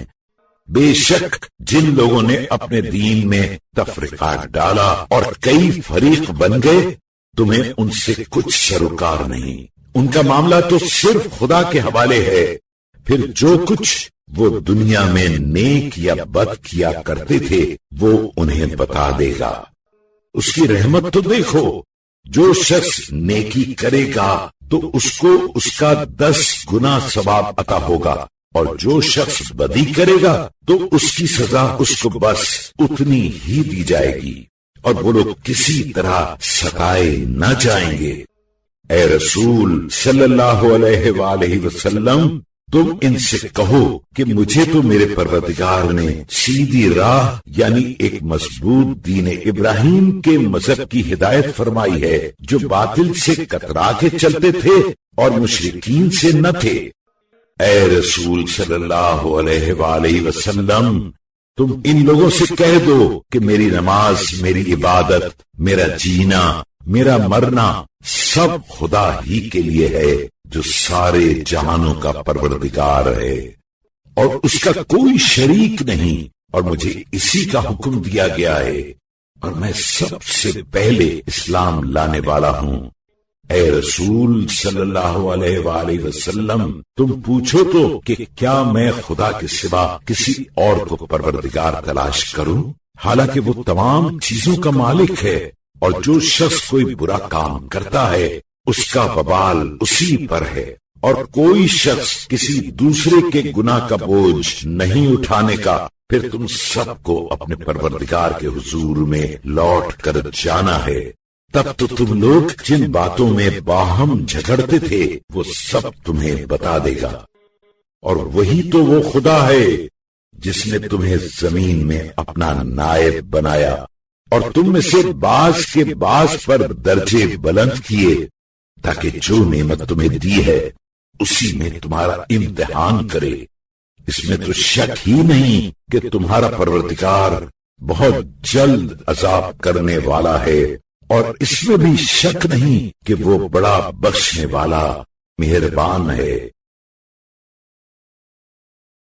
بے شک جن لوگوں نے اپنے دین میں تفرقہ ڈالا اور کئی فریق بن گئے، تمہیں ان سے کچھ سروکار نہیں، ان کا معاملہ تو صرف خدا کے حوالے ہے۔ پھر جو کچھ وہ دنیا میں نیک یا بد کیا کرتے تھے وہ انہیں بتا دے گا۔ اس کی رحمت تو دیکھو، جو شخص نیکی کرے گا تو اس کو اس کا 10 گنا ثواب عطا ہوگا، اور جو شخص بدی کرے گا تو اس کی سزا اس کو بس اتنی ہی دی جائے گی، اور وہ لوگ کسی طرح ستائے نہ جائیں گے۔ اے رسول صلی اللہ علیہ وآلہ وسلم، تم ان سے کہو کہ مجھے تو میرے پروردگار نے سیدھی راہ یعنی ایک مضبوط دین ابراہیم کے مذہب کی ہدایت فرمائی ہے، جو باطل سے کترا کے چلتے تھے اور مشرکین سے نہ تھے۔ اے رسول صلی اللہ علیہ وآلہ وسلم، تم ان لوگوں سے کہہ دو کہ میری نماز، میری عبادت، میرا جینا، میرا مرنا سب خدا ہی کے لیے ہے، جو سارے جہانوں کا پروردگار ہے، اور اس کا کوئی شریک نہیں، اور مجھے اسی کا حکم دیا گیا ہے، اور میں سب سے پہلے اسلام لانے والا ہوں۔ اے رسول صلی اللہ علیہ وآلہ وسلم، تم پوچھو تو کہ کیا میں خدا کے سوا کسی اور کو پروردگار تلاش کروں، حالانکہ وہ تمام چیزوں کا مالک ہے، اور جو شخص کوئی برا کام کرتا ہے اس کا وبال اسی پر ہے، اور کوئی شخص کسی دوسرے کے گناہ کا بوجھ نہیں اٹھانے کا۔ پھر تم سب کو اپنے پروردگار کے حضور میں لوٹ کر جانا ہے، تب تو تم لوگ جن باتوں میں باہم جھگڑتے تھے وہ سب تمہیں بتا دے گا۔ اور وہی تو وہ خدا ہے جس نے تمہیں زمین میں اپنا نائب بنایا، اور تم میں سے بعض کے بعض پر درجے بلند کیے، تاکہ جو نعمت تمہیں دی ہے اسی میں تمہارا امتحان کرے۔ اس میں تو شک ہی نہیں کہ تمہارا پروردگار بہت جلد عذاب کرنے والا ہے، اور اس میں بھی شک نہیں کہ وہ بڑا بخشنے والا مہربان ہے۔